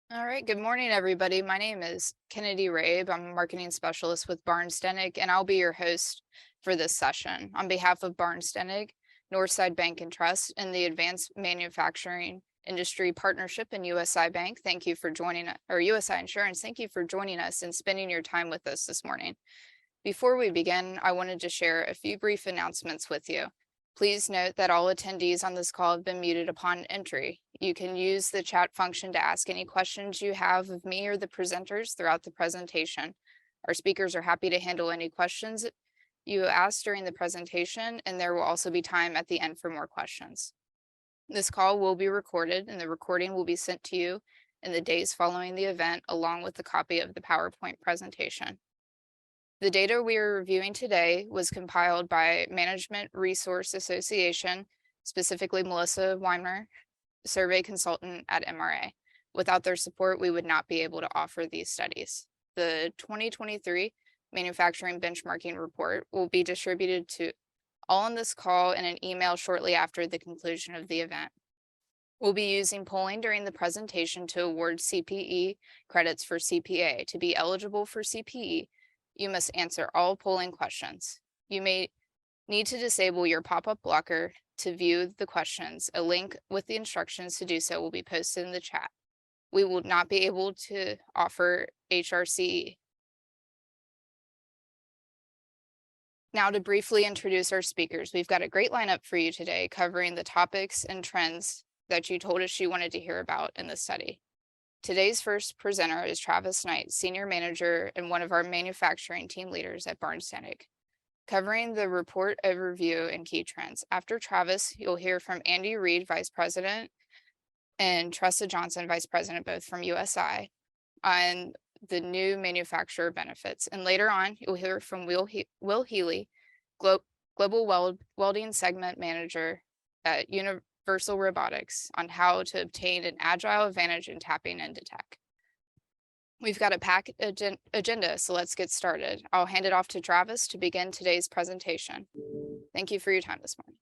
All right, good morning, everybody. My name is Kennedy Rabe. I'm a marketing specialist with Barnes Dennick, and I'll be your host for this session. On behalf of Barnes Dennick, Northside Bank and Trust, and the Advanced Manufacturing Industry Partnership and USI Bank, thank you for joining us, or USI Insurance, thank you for joining us and spending your time with us this morning. Before we begin, I wanted to share a few brief announcements with you. Please note that all attendees on this call have been muted upon entry. You can use the chat function to ask any questions you have of me or the presenters throughout the presentation. Our speakers are happy to handle any questions you ask during the presentation, and there will also be time at the end for more questions. This call will be recorded, and the recording will be sent to you in the days following the event, along with a copy of the PowerPoint presentation. The data we are reviewing today was compiled by Management Resource Association, specifically Melissa Weimer, survey consultant at MRA. Without their support, we would not be able to offer these studies. The 2023 Manufacturing Benchmarking Report will be distributed to all on this call in an email shortly after the conclusion of the event. We'll be using polling during the presentation to award CPE credits for CPA. To be eligible for CPE, you must answer all polling questions. You may need to disable your pop-up blocker to view the questions. A link with the instructions to do so will be posted in the chat. We will not be able to offer HRCE. Now to briefly introduce our speakers, we've got a great lineup for you today covering the topics and trends that you told us you wanted to hear about in the study. Today's first presenter is Travis Knight, Senior Manager and one of our manufacturing team leaders at Barnes Dennick, covering the report overview and key trends. After Travis, you'll hear from Andy Reed, Vice President, and Tressa Johnson, Vice President, both from USI, on the new manufacturer benefits. And later on, you'll hear from Will Healy, Global Welding Segment Manager at Universal Robotics, on how to obtain an agile advantage in tapping into tech. We've got a packed agenda, so let's get started. I'll hand it off to Travis to begin today's presentation. Thank you for your time this morning.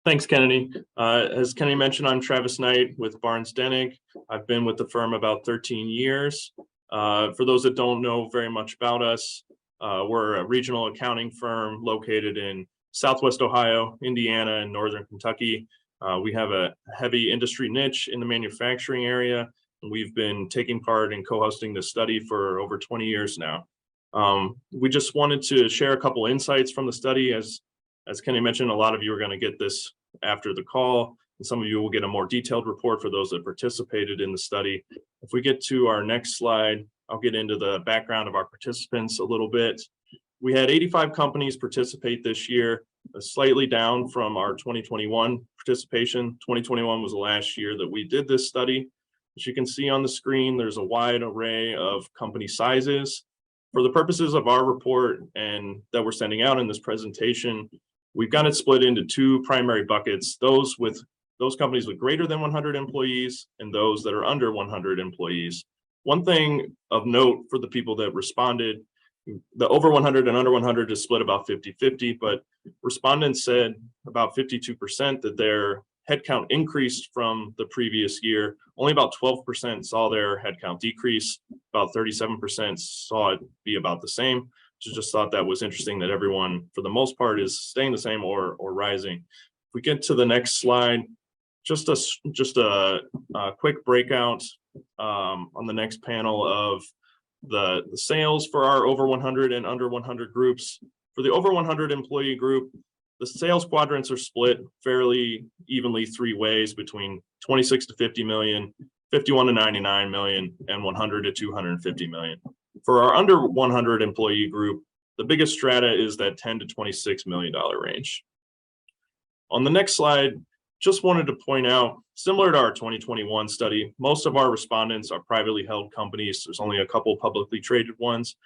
Thanks, Kennedy. As Kennedy mentioned, I'm Travis Knight with Barnes Dennick. I've been with the firm about 13 years. For those that don't know very much about us, we're a regional accounting firm located in Southwest Ohio, Indiana, and Northern Kentucky. We have a heavy industry niche in the manufacturing area, and we've been taking part in co-hosting this study for over 20 years now. We just wanted to share a couple insights from the study. As Kenny mentioned, a lot of you are going to get this after the call, and some of you will get a more detailed report for those that participated in the study. If we get to our next slide, I'll get into the background of our participants a little bit. We had 85 companies participate this year, slightly down from our 2021 participation. 2021 was the last year that we did this study. As you can see on the screen, there's a wide array of company sizes. For the purposes of our report and that we're sending out in this presentation, we've got it split into two primary buckets, those companies with greater than 100 employees and those that are under 100 employees. One thing of note for the people that responded, the over 100 and under 100 is split about 50-50, but respondents said about 52% that their headcount increased from the previous year. Only about 12% saw their headcount decrease. About 37% saw it be about the same. So just thought that was interesting that everyone, for the most part, is staying the same or rising. If we get to the next slide, just a quick breakout on the next panel of the sales for our over 100 and under 100 groups. For the over 100 employee group, the sales quadrants are split fairly evenly three ways between 26 to 50 million, 51 to 99 million, and 100 to 250 million. For our under 100 employee group, the biggest strata is that $10 to $26 million range. On the next slide, just wanted to point out, similar to our 2021 study, most of our respondents are privately held companies. There's only a couple publicly traded ones.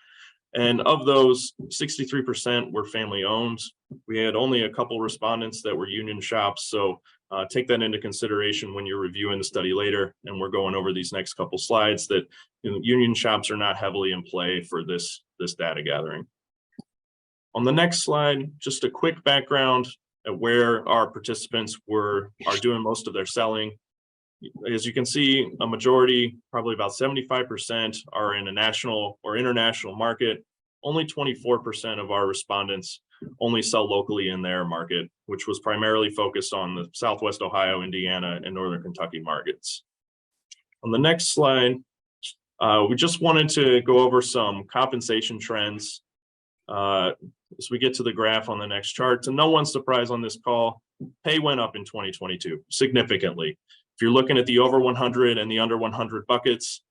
And of those, 63% were family owned. We had only a couple respondents that were union shops. So take that into consideration when you're reviewing the study later. And we're going over these next couple slides that union shops are not heavily in play for this data gathering. On the next slide, just a quick background at where our participants are doing most of their selling. As you can see, a majority, probably about 75%, are in a national or international market. Only 24% of our respondents only sell locally in their market, which was primarily focused on the Southwest Ohio, Indiana, and Northern Kentucky markets. On the next slide, we just wanted to go over some compensation trends. As we get to the graph on the next chart, to no one's surprise on this call, pay went up in 2022 significantly. If you're looking at the over 100 and the under 100 buckets,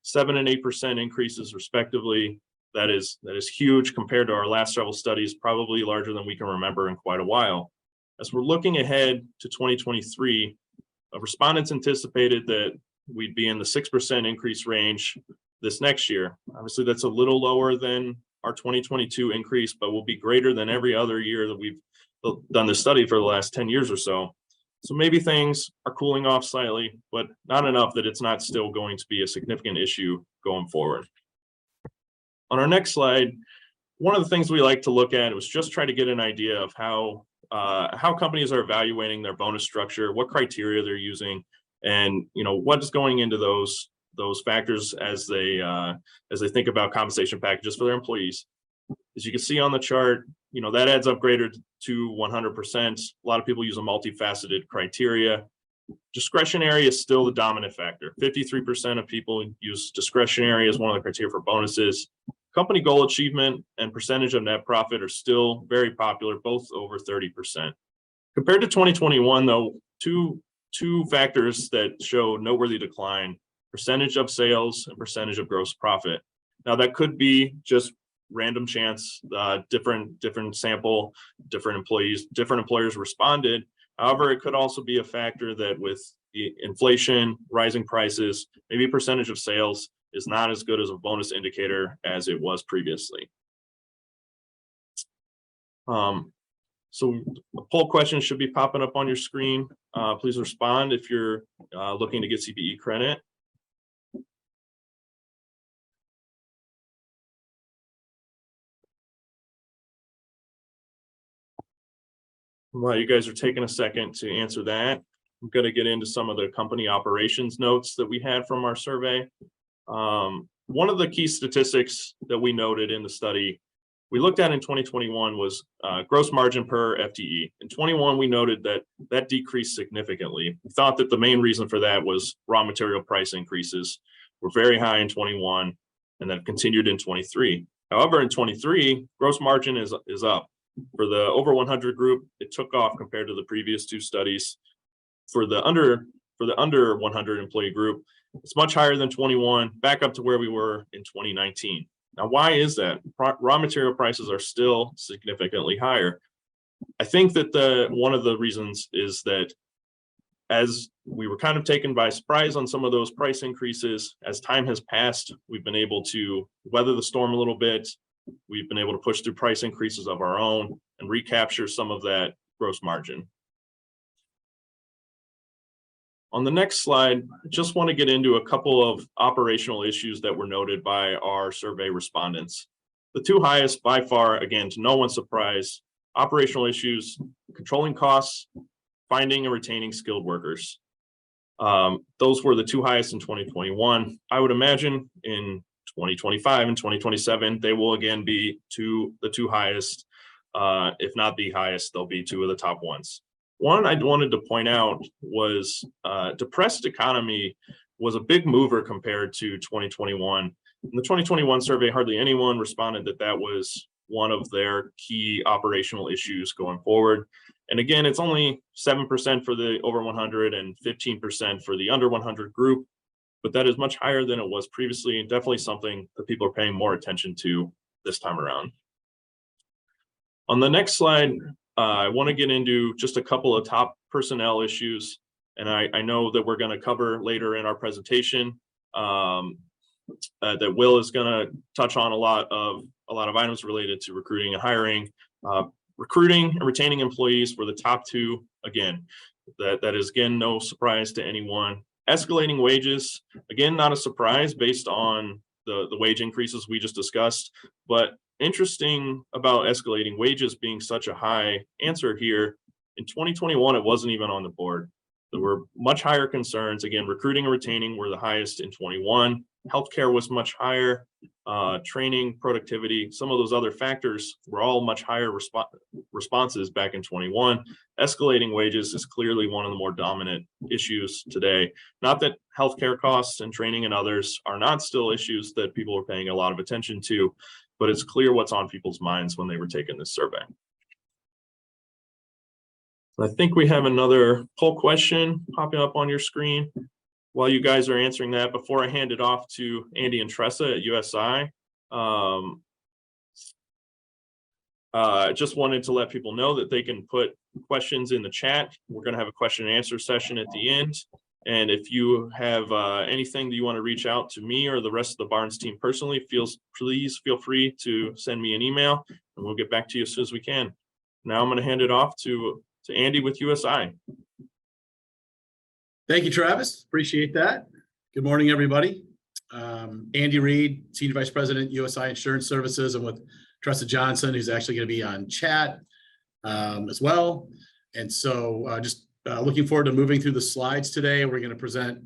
7% and 8% increases respectively. That is huge compared to our last several studies, probably larger than we can remember in quite a while. As we're looking ahead to 2023, respondents anticipated that we'd be in the 6% increase range this next year. Obviously, that's a little lower than our 2022 increase, but will be greater than every other year that we've done this study for the last 10 years or so. So maybe things are cooling off slightly, but not enough that it's not still going to be a significant issue going forward. On our next slide, one of the things we like to look at was just try to get an idea of how companies are evaluating their bonus structure, what criteria they're using, and what is going into those factors as they think about compensation packages for their employees. As you can see on the chart, that adds up greater to 100%. A lot of people use a multifaceted criteria. Discretionary is still the dominant factor. 53% of people use discretionary as one of the criteria for bonuses. Company goal achievement and percentage of net profit are still very popular, both over 30%. Compared to 2021, though, two factors that show noteworthy decline: percentage of sales and percentage of gross profit. Now, that could be just random chance, different sample, different employers responded. However, it could also be a factor that with the inflation, rising prices, maybe percentage of sales is not as good as a bonus indicator as it was previously. So the poll question should be popping up on your screen. Please respond if you're looking to get CPE credit. While you guys are taking a second to answer that, I'm going to get into some of the company operations notes that we had from our survey. One of the key statistics that we noted in the study we looked at in 2021 was gross margin per FTE. In 21, we noted that decreased significantly. We thought that the main reason for that was raw material price increases were very high in 21 and that continued in 23. However, in 23, gross margin is up. For the over 100 group, it took off compared to the previous two studies. For the under 100 employee group, it's much higher than 21, back up to where we were in 2019. Now, why is that? Raw material prices are still significantly higher. I think that one of the reasons is that as we were kind of taken by surprise on some of those price increases, as time has passed, we've been able to weather the storm a little bit. We've been able to push through price increases of our own and recapture some of that gross margin. On the next slide, I just want to get into a couple of operational issues that were noted by our survey respondents. The two highest by far, again, to no one's surprise, operational issues, controlling costs, finding and retaining skilled workers. Those were the two highest in 2021. I would imagine in 2025 and 2027, they will again be the two highest, if not the highest, they'll be two of the top ones. One I wanted to point out was depressed economy was a big mover compared to 2021. In the 2021 survey, hardly anyone responded that was one of their key operational issues going forward. And again, it's only 7% for the over 100 and 15% for the under 100 group, but that is much higher than it was previously and definitely something that people are paying more attention to this time around. On the next slide, I want to get into just a couple of top personnel issues. And I know that we're going to cover later in our presentation that Will is going to touch on a lot of items related to recruiting and hiring. Recruiting and retaining employees were the top two. Again, that is again no surprise to anyone. Escalating wages, again, not a surprise based on the wage increases we just discussed, but interesting about escalating wages being such a high answer here. In 2021, it wasn't even on the board. There were much higher concerns. Again, recruiting and retaining were the highest in 21. Healthcare was much higher. Training, productivity, some of those other factors were all much higher responses back in 21. Escalating wages is clearly one of the more dominant issues today. Not that healthcare costs and training and others are not still issues that people are paying a lot of attention to, but it's clear what's on people's minds when they were taking this survey. I think we have another poll question popping up on your screen. While you guys are answering that, before I hand it off to Andy and Tressa at USI, I just wanted to let people know that they can put questions in the chat. We're going to have a question and answer session at the end. And if you have anything that you want to reach out to me or the rest of the Barnes team personally, please feel free to send me an email and we'll get back to you as soon as we can. Now I'm going to hand it off to Andy with USI. Thank you, Travis. Appreciate that. Good morning, everybody. Andy Reed, Senior Vice President, USI Insurance Services. I'm with Tressa Johnson, who's actually going to be on chat as well. And so just looking forward to moving through the slides today. We're going to present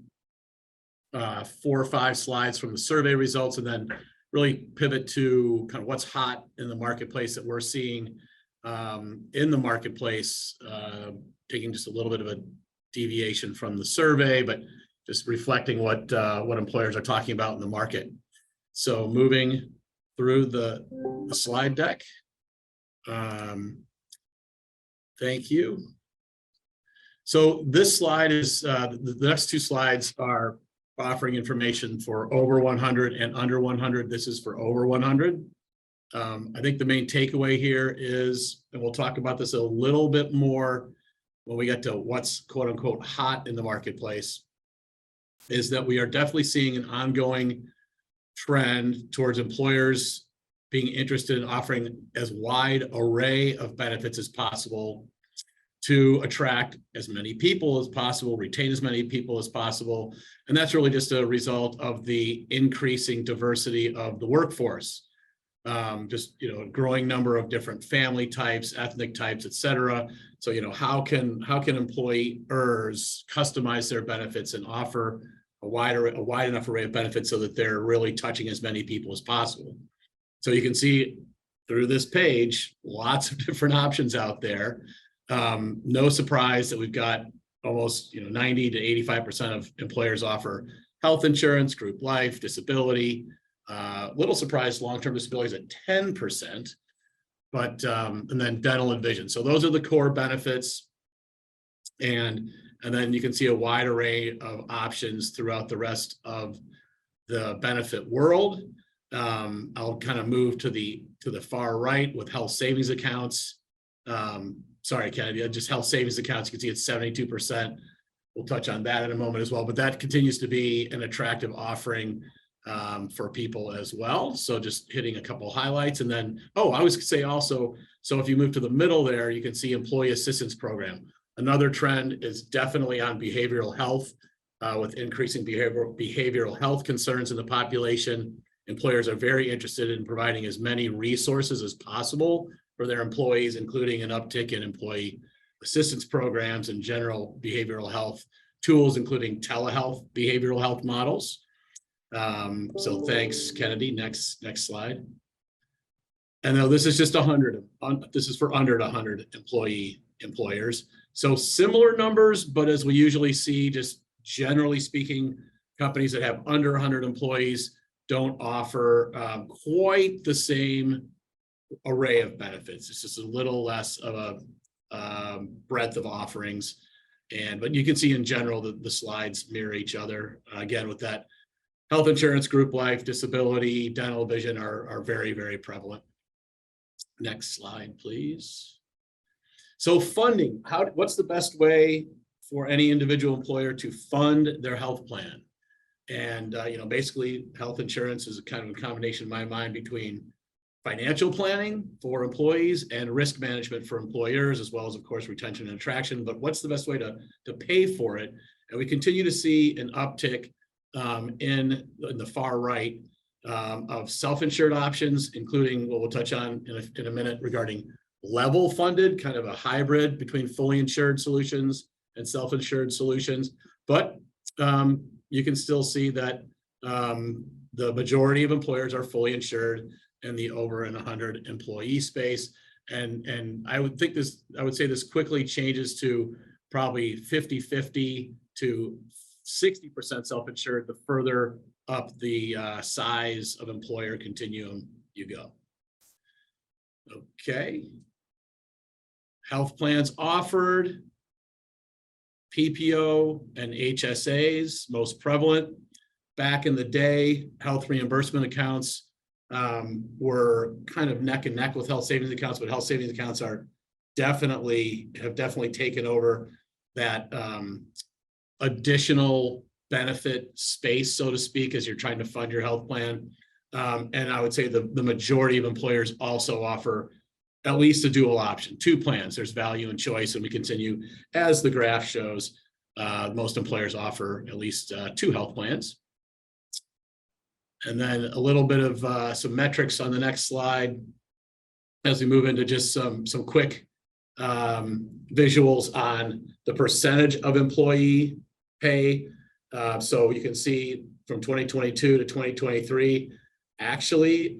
4 or 5 slides from the survey results and then really pivot to kind of what's hot in the marketplace that we're seeing in the marketplace, taking just a little bit of a deviation from the survey, but just reflecting what employers are talking about in the market. So moving through the slide deck. Thank you. So this slide is, the next 2 slides are offering information for over 100 and under 100. This is for over 100. I think the main takeaway here is, and we'll talk about this a little bit more when we get to what's quote unquote hot in the marketplace, is that we are definitely seeing an ongoing trend towards employers being interested in offering as wide array of benefits as possible to attract as many people as possible, retain as many people as possible. And that's really just a result of the increasing diversity of the workforce. Just, a growing number of different family types, ethnic types, et cetera. So, how can employers customize their benefits and offer a wide enough array of benefits so that they're really touching as many people as possible? So you can see through this page, lots of different options out there. No surprise that we've got almost 90 to 85% of employers offer health insurance, group life, disability. Little surprise, long-term disability is at 10%, but and then dental and vision. So those are the core benefits, and then you can see a wide array of options throughout the rest of the benefit world. I'll kind of move to the far right with health savings accounts. Sorry, Kennedy, just health savings accounts. You can see it's 72%. We'll touch on that in a moment as well, but that continues to be an attractive offering for people as well. So just hitting a couple highlights, and then, I was going to say also, so if you move to the middle there, you can see employee assistance program. Another trend is definitely on behavioral health, with increasing behavioral health concerns in the population. Employers are very interested in providing as many resources as possible for their employees, including an uptick in employee assistance programs and general behavioral health tools, including telehealth behavioral health models. So thanks, Kennedy. Next slide. And now this is just 100. This is for under 100 employers. So similar numbers, but as we usually see, just generally speaking, companies that have under 100 employees don't offer quite the same array of benefits. It's just a little less of a breadth of offerings. But you can see in general that the slides mirror each other. Again, with that, health insurance, group life, disability, dental, vision are very, very prevalent. Next slide, please. So funding, what's the best way for any individual employer to fund their health plan? And, basically health insurance is a kind of a combination in my mind between financial planning for employees and risk management for employers, as well as, of course, retention and attraction. But what's the best way to pay for it? And we continue to see an uptick in the far right of self-insured options, including what we'll touch on in a minute regarding level funded, kind of a hybrid between fully insured solutions and self-insured solutions. But you can still see that the majority of employers are fully insured in the over and 100 employee space. And I would say this quickly changes to probably 50-50 to 60% self-insured the further up the size of employer continuum you go. Okay. Health plans offered, PPO and HSAs, most prevalent. Back in the day, health reimbursement accounts were kind of neck and neck with health savings accounts, but health savings accounts have definitely taken over that additional benefit space, so to speak, as you're trying to fund your health plan. And I would say the majority of employers also offer at least a dual option, 2 plans. There's value and choice, and we continue, as the graph shows, most employers offer at least 2 health plans. And then a little bit of some metrics on the next slide as we move into just some quick visuals on the percentage of employee pay. So you can see from 2022 to 2023, actually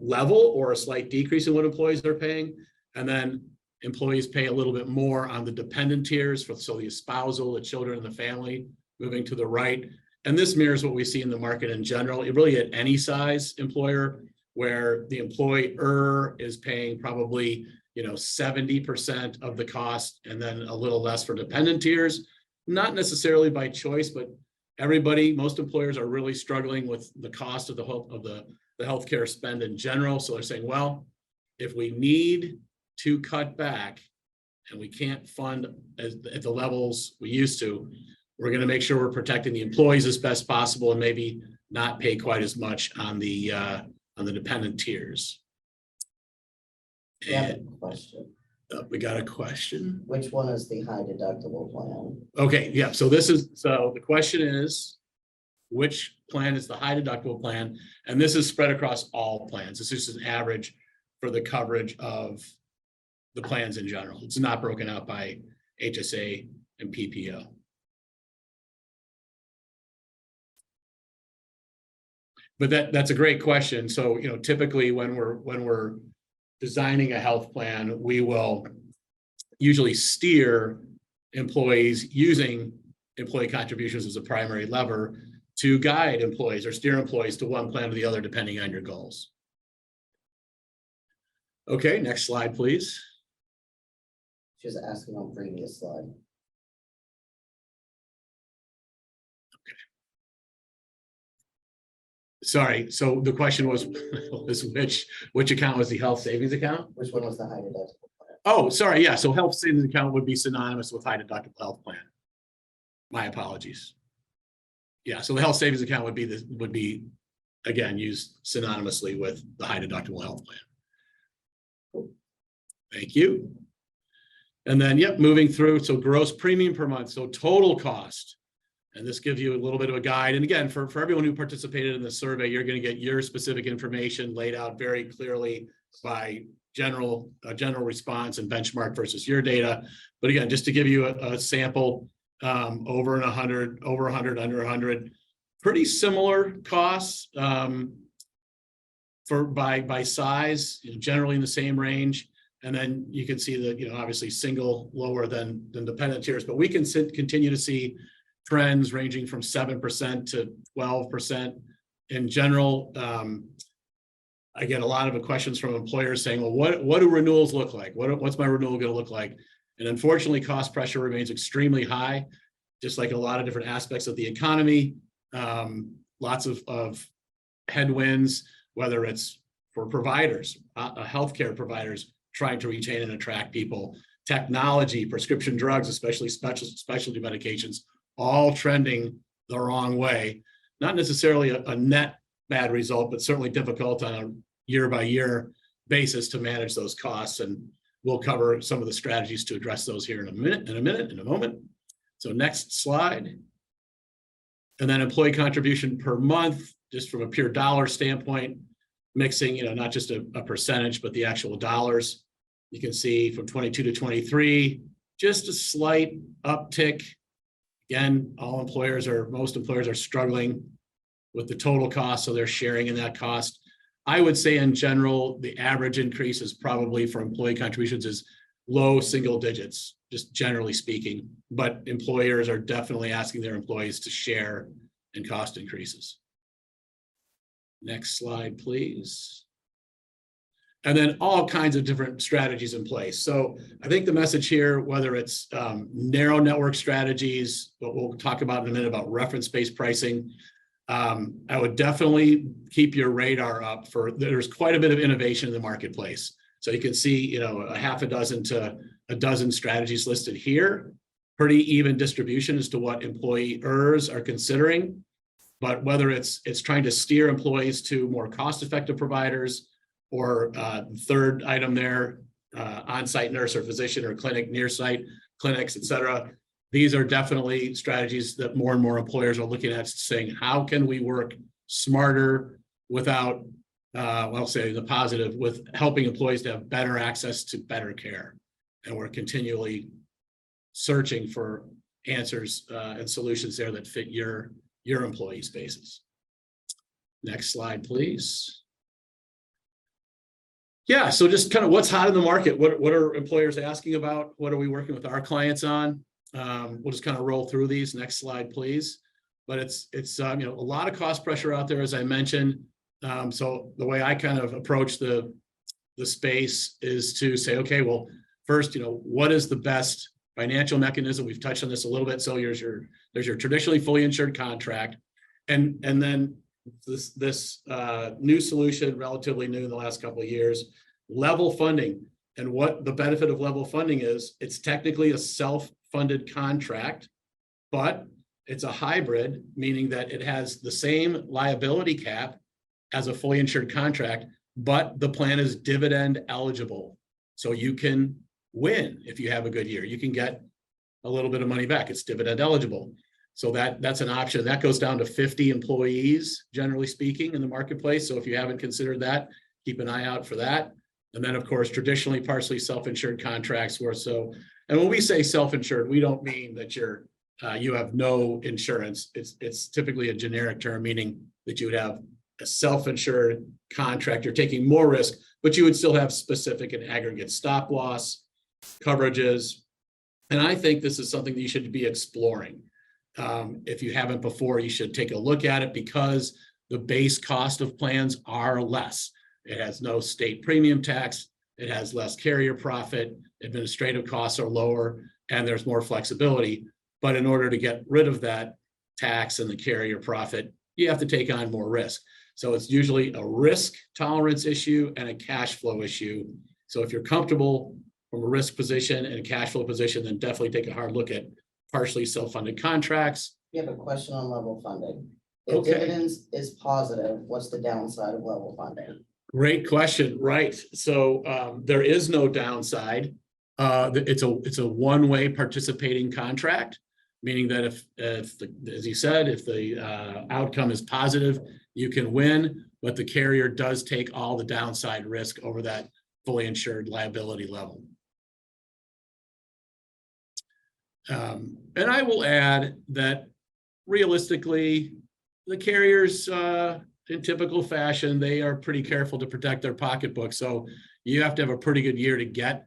level or a slight decrease in what employees are paying. And then employees pay a little bit more on the dependent tiers, so the spousal, the children, and the family, moving to the right. And this mirrors what we see in the market in general. It really at any size employer, where the employer is paying probably 70% of the cost, and then a little less for dependent tiers, not necessarily by choice, but most employers are really struggling with the cost of the healthcare spend in general. So they're saying, well, if we need to cut back and we can't fund at the levels we used to, we're going to make sure we're protecting the employees as best possible and maybe not pay quite as much on the dependent tiers. We have a question. We got a question. Which one is the high deductible plan? Okay, yeah. So the question is, which plan is the high deductible plan? And this is spread across all plans. This is just an average for the coverage of the plans in general. It's not broken out by HSA and PPO. But that's a great question. So, typically when we're designing a health plan, we will usually steer employees using employee contributions as a primary lever to guide employees or steer employees to one plan or the other, depending on your goals. Okay, next slide, please. She was asking on previous slide. Sorry, so the question was which account was the health savings account? Which one was the high deductible plan? Oh, sorry, yeah, so health savings account would be synonymous with high deductible health plan. My apologies. Yeah, so the health savings account would be again used synonymously with the high deductible health plan. Thank you. And then, moving through, so gross premium per month, so total cost. And this gives you a little bit of a guide. And again, for everyone who participated in the survey, you're going to get your specific information laid out very clearly by general response and benchmark versus your data. But again, just to give you a sample, over 100, under 100, pretty similar costs by size, generally in the same range. And then you can see that, obviously single lower than dependent tiers, but we can continue to see trends ranging from 7% to 12% in general. I get a lot of questions from employers saying, well, what do renewals look like? What's my renewal going to look like? And unfortunately, cost pressure remains extremely high, just like a lot of different aspects of the economy. Lots of headwinds, whether it's for providers, healthcare providers trying to retain and attract people, technology, prescription drugs, especially specialty medications, all trending the wrong way. Not necessarily a net bad result, but certainly difficult on a year-by-year basis to manage those costs. And we'll cover some of the strategies to address those here in a moment. So next slide. And then employee contribution per month, just from a pure dollar standpoint, mixing, not just a percentage, but the actual dollars. You can see from 22 to 23, just a slight uptick. Again, most employers are struggling with the total cost, so they're sharing in that cost. I would say in general, the average increase is probably for employee contributions is low single digits, just generally speaking. But employers are definitely asking their employees to share in cost increases. Next slide, please. And then all kinds of different strategies in place. So I think the message here, whether it's narrow network strategies, what we'll talk about in a minute about reference-based pricing, I would definitely keep your radar up there's quite a bit of innovation in the marketplace. So you can see, a half a dozen to a dozen strategies listed here. Pretty even distribution as to what employers are considering. But whether it's trying to steer employees to more cost-effective providers, or third item there, on-site nurse or physician or clinic, near site clinics, et cetera. These are definitely strategies that more and more employers are looking at, saying, how can we work smarter without, I'll say the positive, with helping employees to have better access to better care. And we're continually searching for answers and solutions there that fit your employee spaces. Next slide, please. Yeah, so just kind of what's hot in the market. What are employers asking about? What are we working with our clients on? We'll just kind of roll through these. Next slide, please. But it's a lot of cost pressure out there, as I mentioned. So the way I kind of approach the space is to say, okay, well, first, what is the best financial mechanism? We've touched on this a little bit. So there's your traditionally fully insured contract, and then this new solution, relatively new in the last couple of years, level funding. And what the benefit of level funding is, it's technically a self-funded contract, but it's a hybrid, meaning that it has the same liability cap as a fully insured contract, but the plan is dividend eligible. So you can win if you have a good year. You can get a little bit of money back. It's dividend eligible. So that's an option. That goes down to 50 employees, generally speaking, in the marketplace. So if you haven't considered that, keep an eye out for that. And then, of course, traditionally partially self-insured contracts were so. And when we say self-insured, we don't mean that you have no insurance. It's typically a generic term, meaning that you would have a self-insured contract. You're taking more risk, but you would still have specific and aggregate stop loss coverages. And I think this is something that you should be exploring. If you haven't before, you should take a look at it, because the base cost of plans are less. It has no state premium tax. It has less carrier profit. Administrative costs are lower, and there's more flexibility. But in order to get rid of that tax and the carrier profit, you have to take on more risk. So it's usually a risk tolerance issue and a cash flow issue. So if you're comfortable from a risk position and a cash flow position, then definitely take a hard look at partially self-funded contracts. You have a question on level funding. If Okay. dividends is positive, what's the downside of level funding? Great question. Right. So there is no downside. It's a one-way participating contract, meaning that if as you said, if the outcome is positive, you can win, but the carrier does take all the downside risk over that fully insured liability level. And I will add that realistically, the carriers, in typical fashion, they are pretty careful to protect their pocketbook. So you have to have a pretty good year to get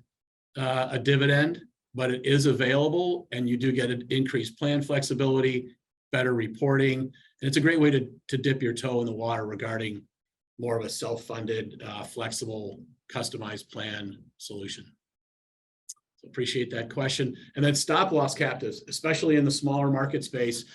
a dividend, but it is available, and you do get an increased plan flexibility, better reporting. And it's a great way to dip your toe in the water regarding more of a self-funded, flexible, customized plan solution. Appreciate that question. And then stop loss captives, especially in the smaller market space.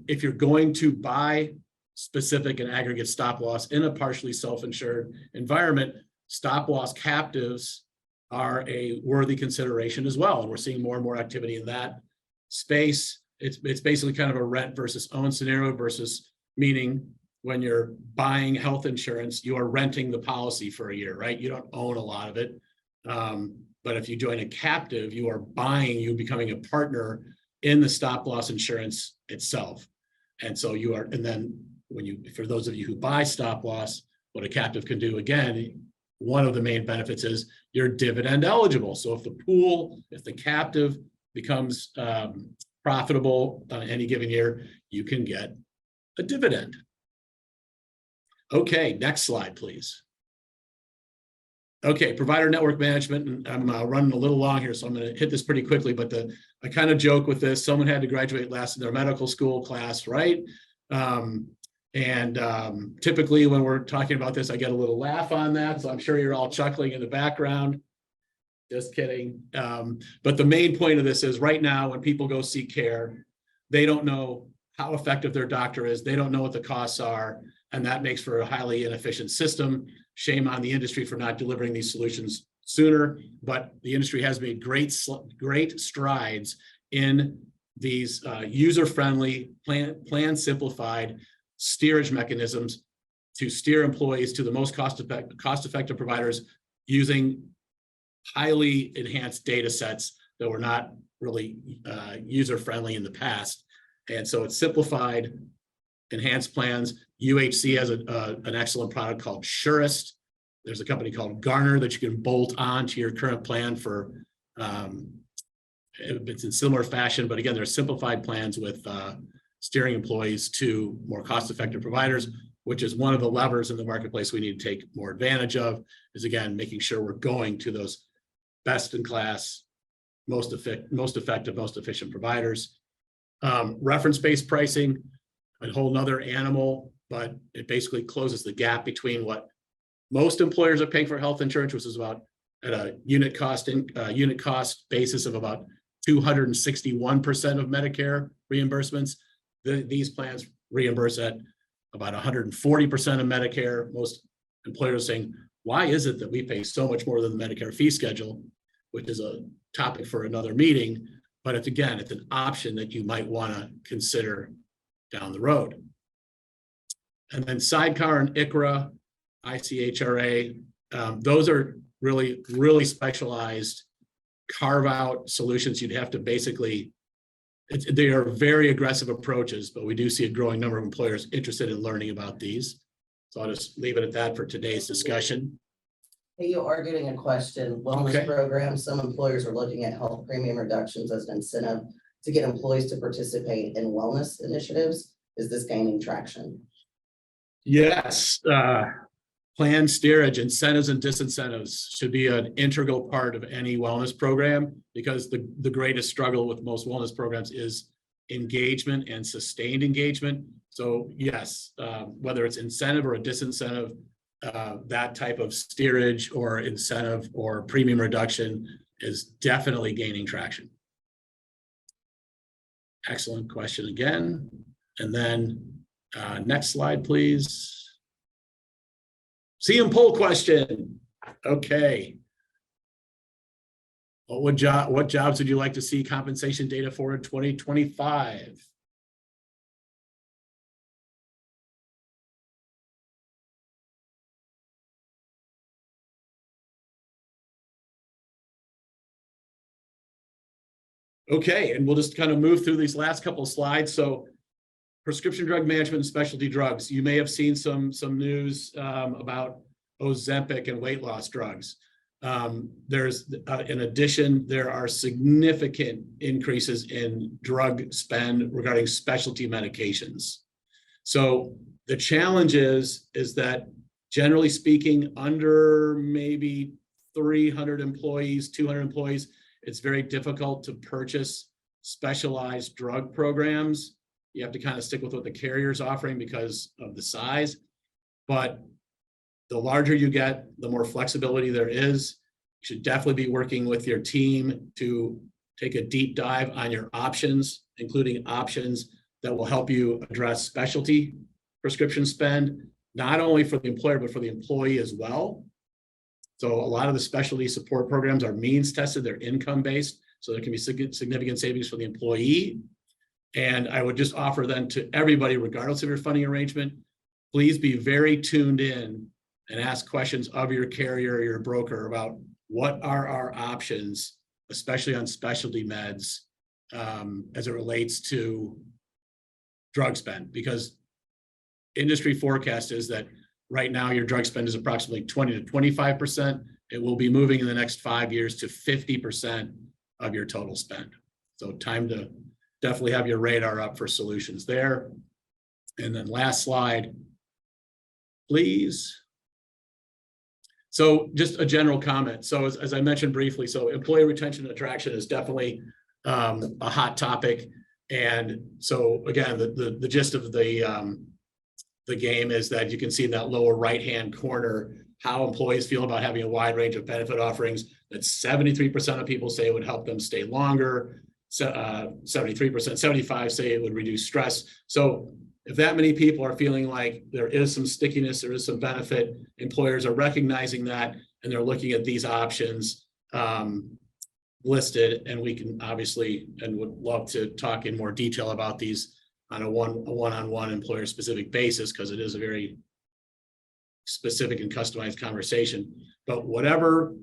If you're going to buy specific and aggregate stop loss in a partially self-insured environment, stop loss captives are a worthy consideration as well. And we're seeing more and more activity in that space. It's basically kind of a rent versus own scenario, versus meaning when you're buying health insurance, you are renting the policy for a year, right? You don't own a lot of it. But if you join a captive, you are becoming a partner in the stop loss insurance itself. And so and then for those of you who buy stop loss, what a captive can do, again, one of the main benefits is you're dividend eligible. So if the captive becomes profitable on any given year, you can get a dividend. Okay, next slide, please. Okay, provider network management, and I'm running a little long here, so I'm going to hit this pretty quickly, but I kind of joke with this. Someone had to graduate last in their medical school class, right? Typically when we're talking about this, I get a little laugh on that, so I'm sure you're all chuckling in the background. Just kidding. But the main point of this is right now when people go seek care, they don't know how effective their doctor is. They don't know what the costs are, and that makes for a highly inefficient system. Shame on the industry for not delivering these solutions sooner, but the industry has made great strides in these user-friendly, plan simplified steerage mechanisms to steer employees to the most cost-effective providers using highly enhanced data sets that were not really user-friendly in the past. And so it's simplified, enhanced plans. UHC has an excellent product called Surest. There's a company called Garner that you can bolt on to your current plan for, it's in similar fashion, but again, there's simplified plans with steering employees to more cost-effective providers, which is one of the levers in the marketplace we need to take more advantage of, is again, making sure we're going to those best-in-class, most effective, most efficient providers. Reference-based pricing, a whole nother animal, but it basically closes the gap between what most employers are paying for health insurance, which is about at a unit cost basis of about 261% of Medicare reimbursements. These plans reimburse at about 140% of Medicare. Most employers are saying, why is it that we pay so much more than the Medicare fee schedule, which is a topic for another meeting, but it's an option that you might want to consider down the road. And then Sidecar and ICHRA, ICHRA, those are really, really specialized carve out solutions. You'd have to basically, they are very aggressive approaches, but we do see a growing number of employers interested in learning about these. So I'll just leave it at that for today's discussion. Hey, you are getting a question. Wellness programs. Some employers are looking at health premium reductions as an incentive to get employees to participate in wellness initiatives. Is this gaining traction? Yes. Plan steerage, incentives and disincentives should be an integral part of any wellness program, because the greatest struggle with most wellness programs is engagement and sustained engagement. So yes, whether it's incentive or a disincentive, that type of steerage or incentive or premium reduction is definitely gaining traction. Excellent question again. And then next slide, please. CM poll question. Okay. What jobs would you like to see compensation data for in 2025? Okay, and we'll just kind of move through these last couple of slides. So prescription drug management and specialty drugs. You may have seen some news about Ozempic and weight loss drugs. There's in addition, there are significant increases in drug spend regarding specialty medications. So the challenge is that generally speaking, under maybe 300 employees, 200 employees, it's very difficult to purchase specialized drug programs. You have to kind of stick with what the carrier is offering because of the size. But the larger you get, the more flexibility there is. You should definitely be working with your team to take a deep dive on your options, including options that will help you address specialty prescription spend, not only for the employer, but for the employee as well. So a lot of the specialty support programs are means tested, they're income based. So there can be significant savings for the employee. And I would just offer then to everybody, regardless of your funding arrangement, please be very tuned in and ask questions of your carrier or your broker about what are our options, especially on specialty meds, as it relates to drug spend, because industry forecast is that right now your drug spend is approximately 20 to 25%. It will be moving in the next 5 years to 50% of your total spend. So time to definitely have your radar up for solutions there. And then last slide, please. So just a general comment. So as I mentioned briefly, so employee retention and attraction is definitely a hot topic. And so again, the gist of the game is that you can see in that lower right-hand corner how employees feel about having a wide range of benefit offerings. That 73% of people say it would help them stay longer. 73%, 75% say it would reduce stress. So if that many people are feeling like there is some stickiness, there is some benefit, employers are recognizing that, and they're looking at these options listed, and we can obviously and would love to talk in more detail about these on a one-on-one employer specific basis, because it is a very specific and customized conversation. But whatever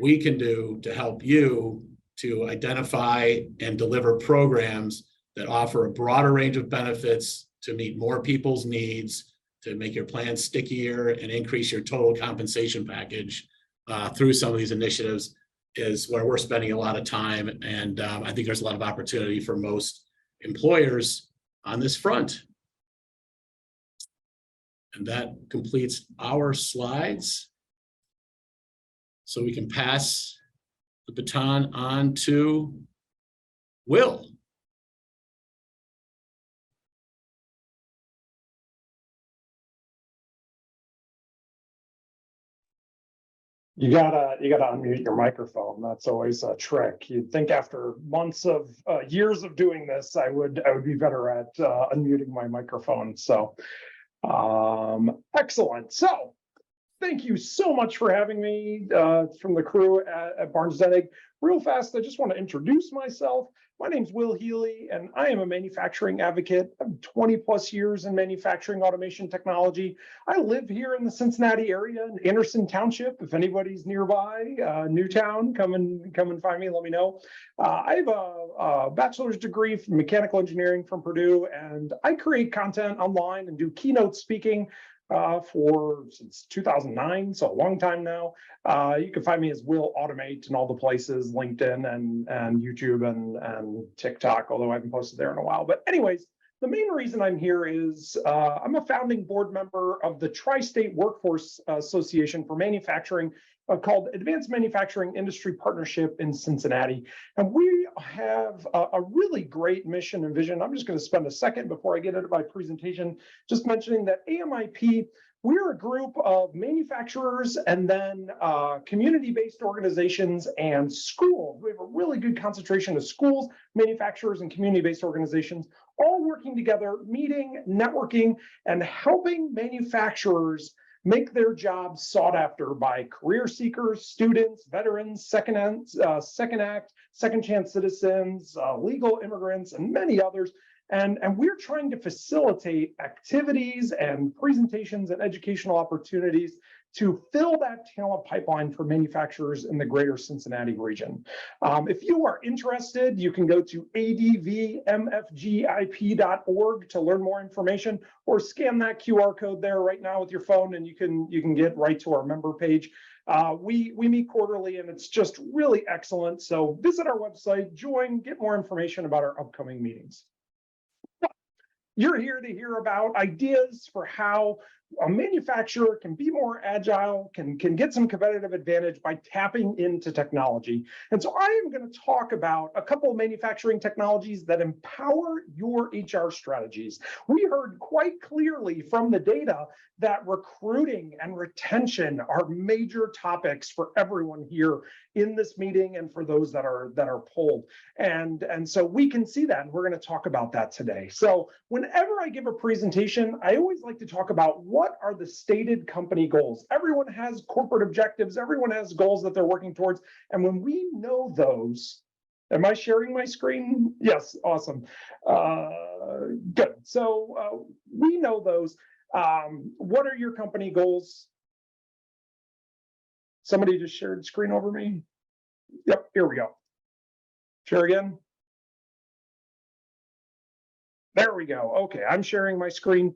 we can do to help you to identify and deliver programs that offer a broader range of benefits to meet more people's needs, to make your plan stickier and increase your total compensation package through some of these initiatives is where we're spending a lot of time. And I think there's a lot of opportunity for most employers on this front. And that completes our slides. So we can pass the baton on to Will. You gotta unmute your microphone. That's always a trick. You'd think after months of years of doing this, I would be better at unmuting my microphone. So excellent. So thank you so much for having me from the crew at Barnes Denig. Real fast, I just want to introduce myself. My name's Will Healy, and I am a manufacturing advocate. I have 20 plus years in manufacturing automation technology. I live here in the Cincinnati area in Anderson Township. If anybody's nearby, Newtown, come and find me, let me know. I have a bachelor's degree from mechanical engineering from Purdue, and I create content online and do keynote speaking since 2009, so a long time now. You can find me as Will Automate in all the places, LinkedIn and YouTube and TikTok, although I haven't posted there in a while. But anyways, the main reason I'm here is I'm a founding board member of the Tri-State Workforce Association for Manufacturing called Advanced Manufacturing Industry Partnership in Cincinnati. And we have a really great mission and vision. I'm just going to spend a second before I get into my presentation just mentioning that AMIP, we're a group of manufacturers and then community-based organizations and schools. We have a really good concentration of schools, manufacturers, and community-based organizations all working together, meeting, networking, and helping manufacturers make their jobs sought after by career seekers, students, veterans, second act, second chance citizens, legal immigrants, and many others. And we're trying to facilitate activities and presentations and educational opportunities to fill that talent pipeline for manufacturers in the greater Cincinnati region. If you are interested, you can go to advmfgip.org to learn more information, or scan that QR code there right now with your phone, and you can get right to our member page. We meet quarterly, and it's just really excellent. So visit our website, join, get more information about our upcoming meetings. You're here to hear about ideas for how a manufacturer can be more agile, can get some competitive advantage by tapping into technology. And so I am going to talk about a couple of manufacturing technologies that empower your HR strategies. We heard quite clearly from the data that recruiting and retention are major topics for everyone here in this meeting and for those that are polled. And so we can see that, and we're going to talk about that today. So whenever I give a presentation, I always like to talk about what what are the stated company goals? Everyone has corporate objectives. Everyone has goals that they're working towards. And when we know those, am I sharing my screen? Yes, awesome. Good. So we know those. What are your company goals? Somebody just shared screen over me. Yep, here we go. Share again. There we go. Okay, I'm sharing my screen.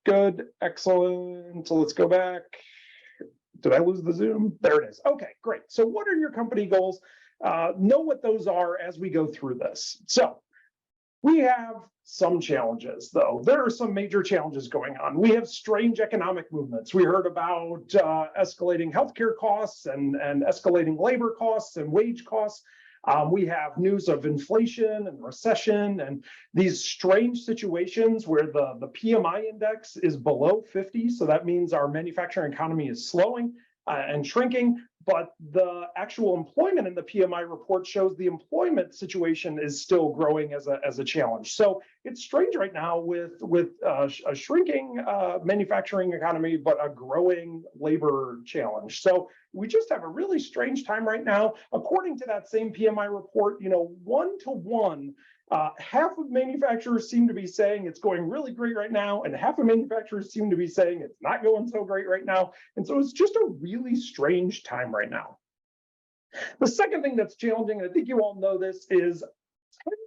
Good, excellent. So let's go back. Did I lose the Zoom? There it is. Okay, great. So what are your company goals? Know what those are as we go through this. So we have some challenges, though. There are some major challenges going on. We have strange economic movements. We heard about escalating healthcare costs and escalating labor costs and wage costs. We have news of inflation and recession and these strange situations where the PMI index is below 50. So that means our manufacturing economy is slowing and shrinking. But the actual employment in the PMI report shows the employment situation is still growing as a challenge. So it's strange right now with a shrinking manufacturing economy, but a growing labor challenge. So we just have a really strange time right now. According to that same PMI report, 1-to-1, half of manufacturers seem to be saying it's going really great right now, and half of manufacturers seem to be saying it's not going so great right now. And so it's just a really strange time right now. The second thing that's challenging, and I think you all know this, is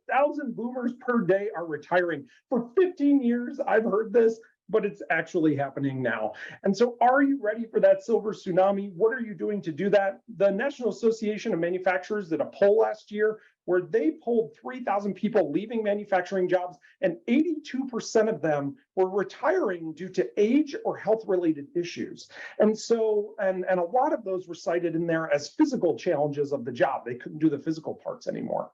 10,000 boomers per day are retiring. For 15 years, I've heard this, but it's actually happening now. And so are you ready for that silver tsunami? What are you doing to do that? The National Association of Manufacturers did a poll last year where they polled 3,000 people leaving manufacturing jobs, and 82% of them were retiring due to age or health-related issues. And so, and a lot of those were cited in there as physical challenges of the job. They couldn't do the physical parts anymore.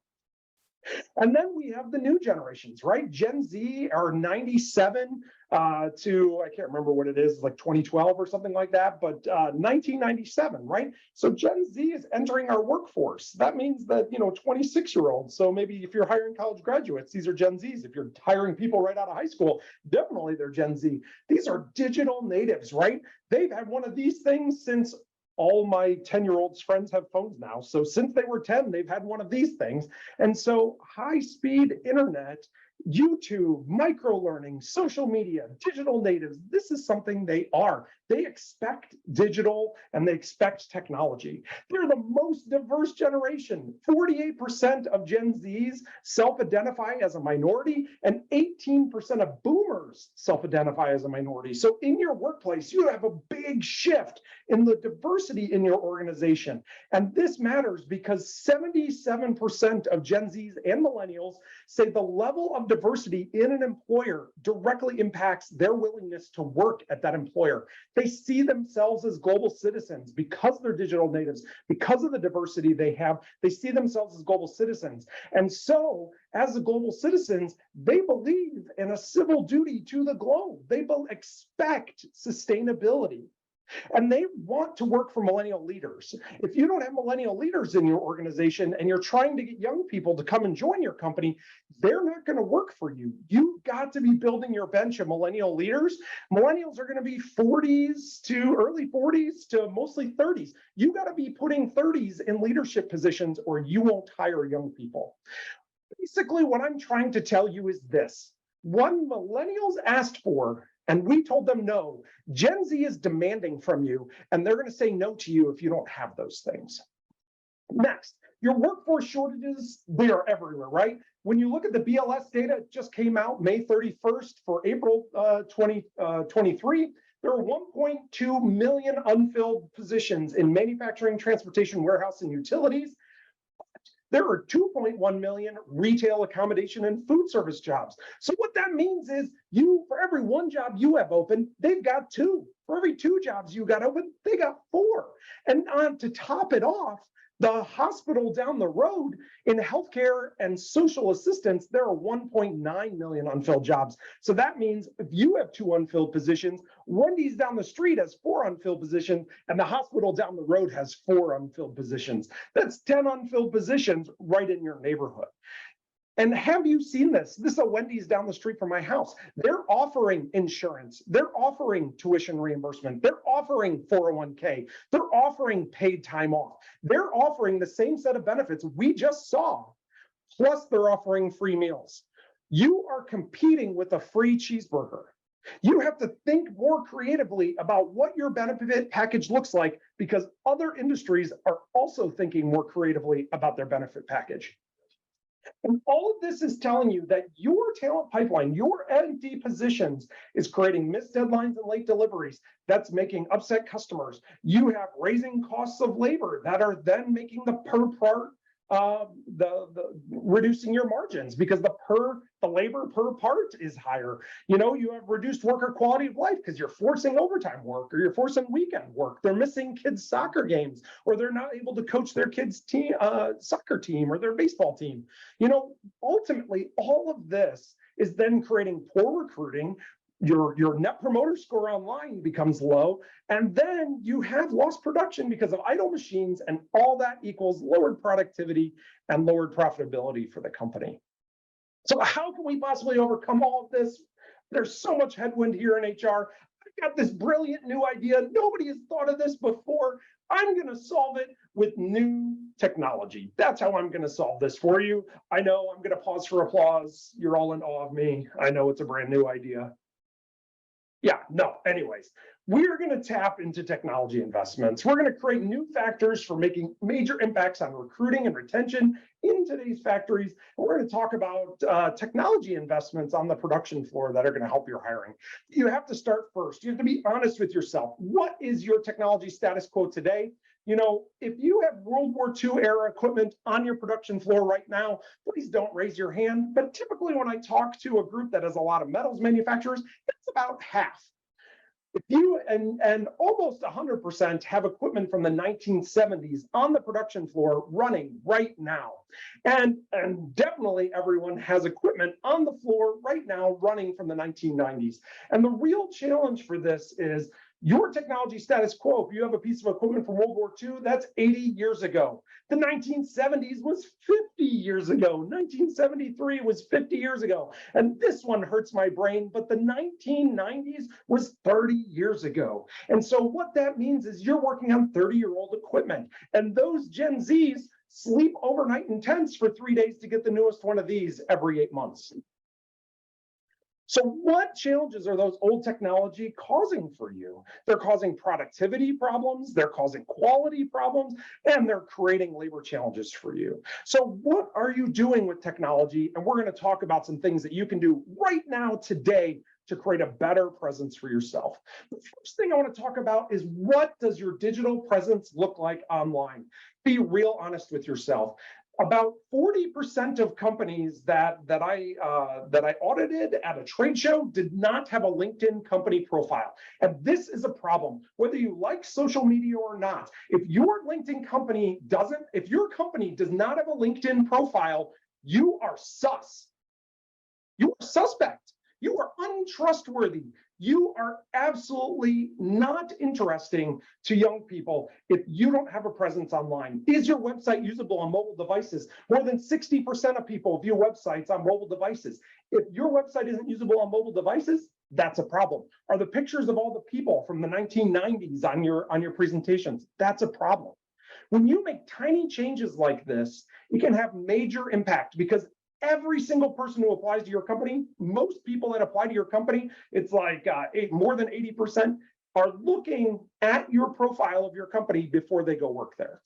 And then we have the new generations, right? Gen Z are 97 to, I can't remember what it is, like 2012 or something like that, but 1997, right? So Gen Z is entering our workforce. That means that, 26-year-olds. So maybe if you're hiring college graduates, these are Gen Zs. If you're hiring people right out of high school, definitely they're Gen Z. These are digital natives, right? They've had one of these things since all my 10-year-olds friends have phones now. So since they were 10, they've had one of these things. And so high-speed internet, YouTube, micro-learning, social media, digital natives, this is something they are. They expect digital and they expect technology. They're the most diverse generation. 48% of Gen Zs self-identify as a minority, and 18% of boomers self-identify as a minority. So in your workplace, you have a big shift in the diversity in your organization. And this matters because 77% of Gen Zs and millennials say the level of diversity in an employer directly impacts their willingness to work at that employer. They see themselves as global citizens because they're digital natives, because of the diversity they have. They see themselves as global citizens. And so, as the global citizens, they believe in a civil duty to the globe. They expect sustainability. And they want to work for millennial leaders. If you don't have millennial leaders in your organization and you're trying to get young people to come and join your company, they're not going to work for you. You've got to be building your bench of millennial leaders. Millennials are going to be 40s to early 40s to mostly 30s. You got to be putting 30s in leadership positions or you won't hire young people. Basically, what I'm trying to tell you is this. What millennials asked for, and we told them no, Gen Z is demanding from you, and they're going to say no to you if you don't have those things. Next, your workforce shortages, they are everywhere, right? When you look at the BLS data, it just came out May 31st for April 2023. There are 1.2 million unfilled positions in manufacturing, transportation, warehouse, and utilities. There are 2.1 million retail, accommodation, and food service jobs. So what that means is for every one job you have open, they've got two. For every two jobs you got open, they got four. And to top it off, the hospital down the road in healthcare and social assistance, there are 1.9 million unfilled jobs. So that means if you have two unfilled positions, Wendy's down the street has 4 unfilled positions, and the hospital down the road has 4 unfilled positions. That's 10 unfilled positions right in your neighborhood. And have you seen this? This is a Wendy's down the street from my house. They're offering insurance. They're offering tuition reimbursement. They're offering 401k. They're offering paid time off. They're offering the same set of benefits we just saw, plus they're offering free meals. You are competing with a free cheeseburger. You have to think more creatively about what your benefit package looks like, because other industries are also thinking more creatively about their benefit package. And all of this is telling you that your talent pipeline, your empty positions, is creating missed deadlines and late deliveries. That's making upset customers. You have raising costs of labor that are then making the per part, reducing your margins, because the labor per part is higher. You have reduced worker quality of life because you're forcing overtime work, or you're forcing weekend work. They're missing kids' soccer games, or they're not able to coach their kids' team, soccer team, or their baseball team. Ultimately, all of this is then creating poor recruiting. Your net promoter score online becomes low, and then you have lost production because of idle machines, and all that equals lowered productivity and lowered profitability for the company. So how can we possibly overcome all of this? There's so much headwind here in HR. I've got this brilliant new idea. Nobody has thought of this before. I'm going to solve it with new technology. That's how I'm going to solve this for you. I know I'm going to pause for applause. You're all in awe of me. I know it's a brand new idea. Anyways, we're going to tap into technology investments. We're going to create new factors for making major impacts on recruiting and retention in today's factories. And we're going to talk about technology investments on the production floor that are going to help your hiring. You have to start first. You have to be honest with yourself. What is your technology status quo today? If you have World War II era equipment on your production floor right now, please don't raise your hand. But typically when I talk to a group that has a lot of metals manufacturers, it's about half. If you and almost 100% have equipment from the 1970s on the production floor running right now. And definitely everyone has equipment on the floor right now running from the 1990s. And the real challenge for this is your technology status quo. If you have a piece of equipment from World War II, that's 80 years ago. The 1970s was 50 years ago. 1973 was 50 years ago. And this one hurts my brain, but the 1990s was 30 years ago. And so what that means is you're working on 30-year-old equipment. And those Gen Zs sleep overnight in tents for 3 days to get the newest one of these every 8 months. So what challenges are those old technology causing for you? They're causing productivity problems, they're causing quality problems, and they're creating labor challenges for you. So what are you doing with technology? And we're going to talk about some things that you can do right now today to create a better presence for yourself. The first thing I want to talk about is, what does your digital presence look like online? Be real honest with yourself. About 40% of companies that I audited at a trade show did not have a LinkedIn company profile. And this is a problem, whether you like social media or not. If your company does not have a LinkedIn profile, you are sus. You are suspect. You are untrustworthy. You are absolutely not interesting to young people if you don't have a presence online. Is your website usable on mobile devices? More than 60% of people view websites on mobile devices. If your website isn't usable on mobile devices, that's a problem. Are the pictures of all the people from the 1990s on your presentations? That's a problem. When you make tiny changes like this, it can have major impact, because every single person who applies to your company, most people that apply to your company, it's like more than 80% are looking at your profile of your company before they go work there.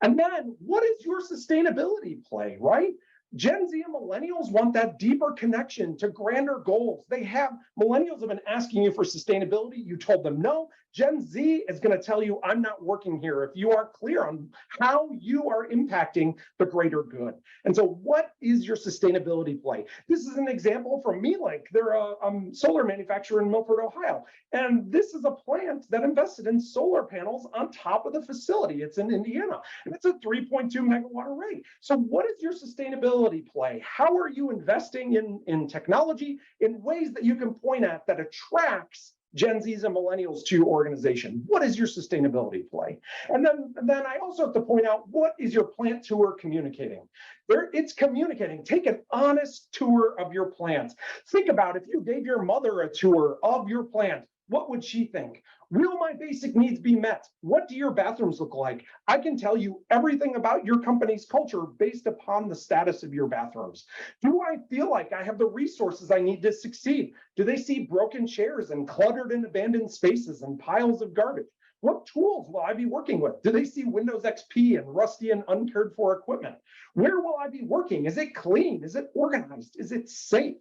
And then what is your sustainability play, right? Gen Z and millennials want that deeper connection to grander goals. Millennials have been asking you for sustainability. You told them no. Gen Z is going to tell you, I'm not working here if you aren't clear on how you are impacting the greater good. And so what is your sustainability play? This is an example from MeLink. They're a solar manufacturer in Milford, Ohio. And this is a plant that invested in solar panels on top of the facility. It's in Indiana. And it's a 3.2 megawatt array. So what is your sustainability play? How are you investing in technology in ways that you can point at that attracts Gen Zs and millennials to your organization? What is your sustainability play? And then I also have to point out, what is your plant tour communicating? It's communicating. Take an honest tour of your plant. Think about if you gave your mother a tour of your plant, what would she think? Will my basic needs be met? What do your bathrooms look like? I can tell you everything about your company's culture based upon the status of your bathrooms. Do I feel like I have the resources I need to succeed? Do they see broken chairs and cluttered and abandoned spaces and piles of garbage? What tools will I be working with? Do they see Windows XP and rusty and uncared for equipment? Where will I be working? Is it clean? Is it organized? Is it safe?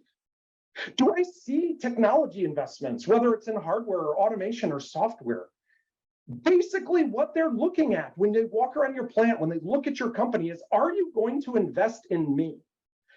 Do I see technology investments, whether it's in hardware or automation or software? Basically, what they're looking at when they walk around your plant, when they look at your company is, are you going to invest in me?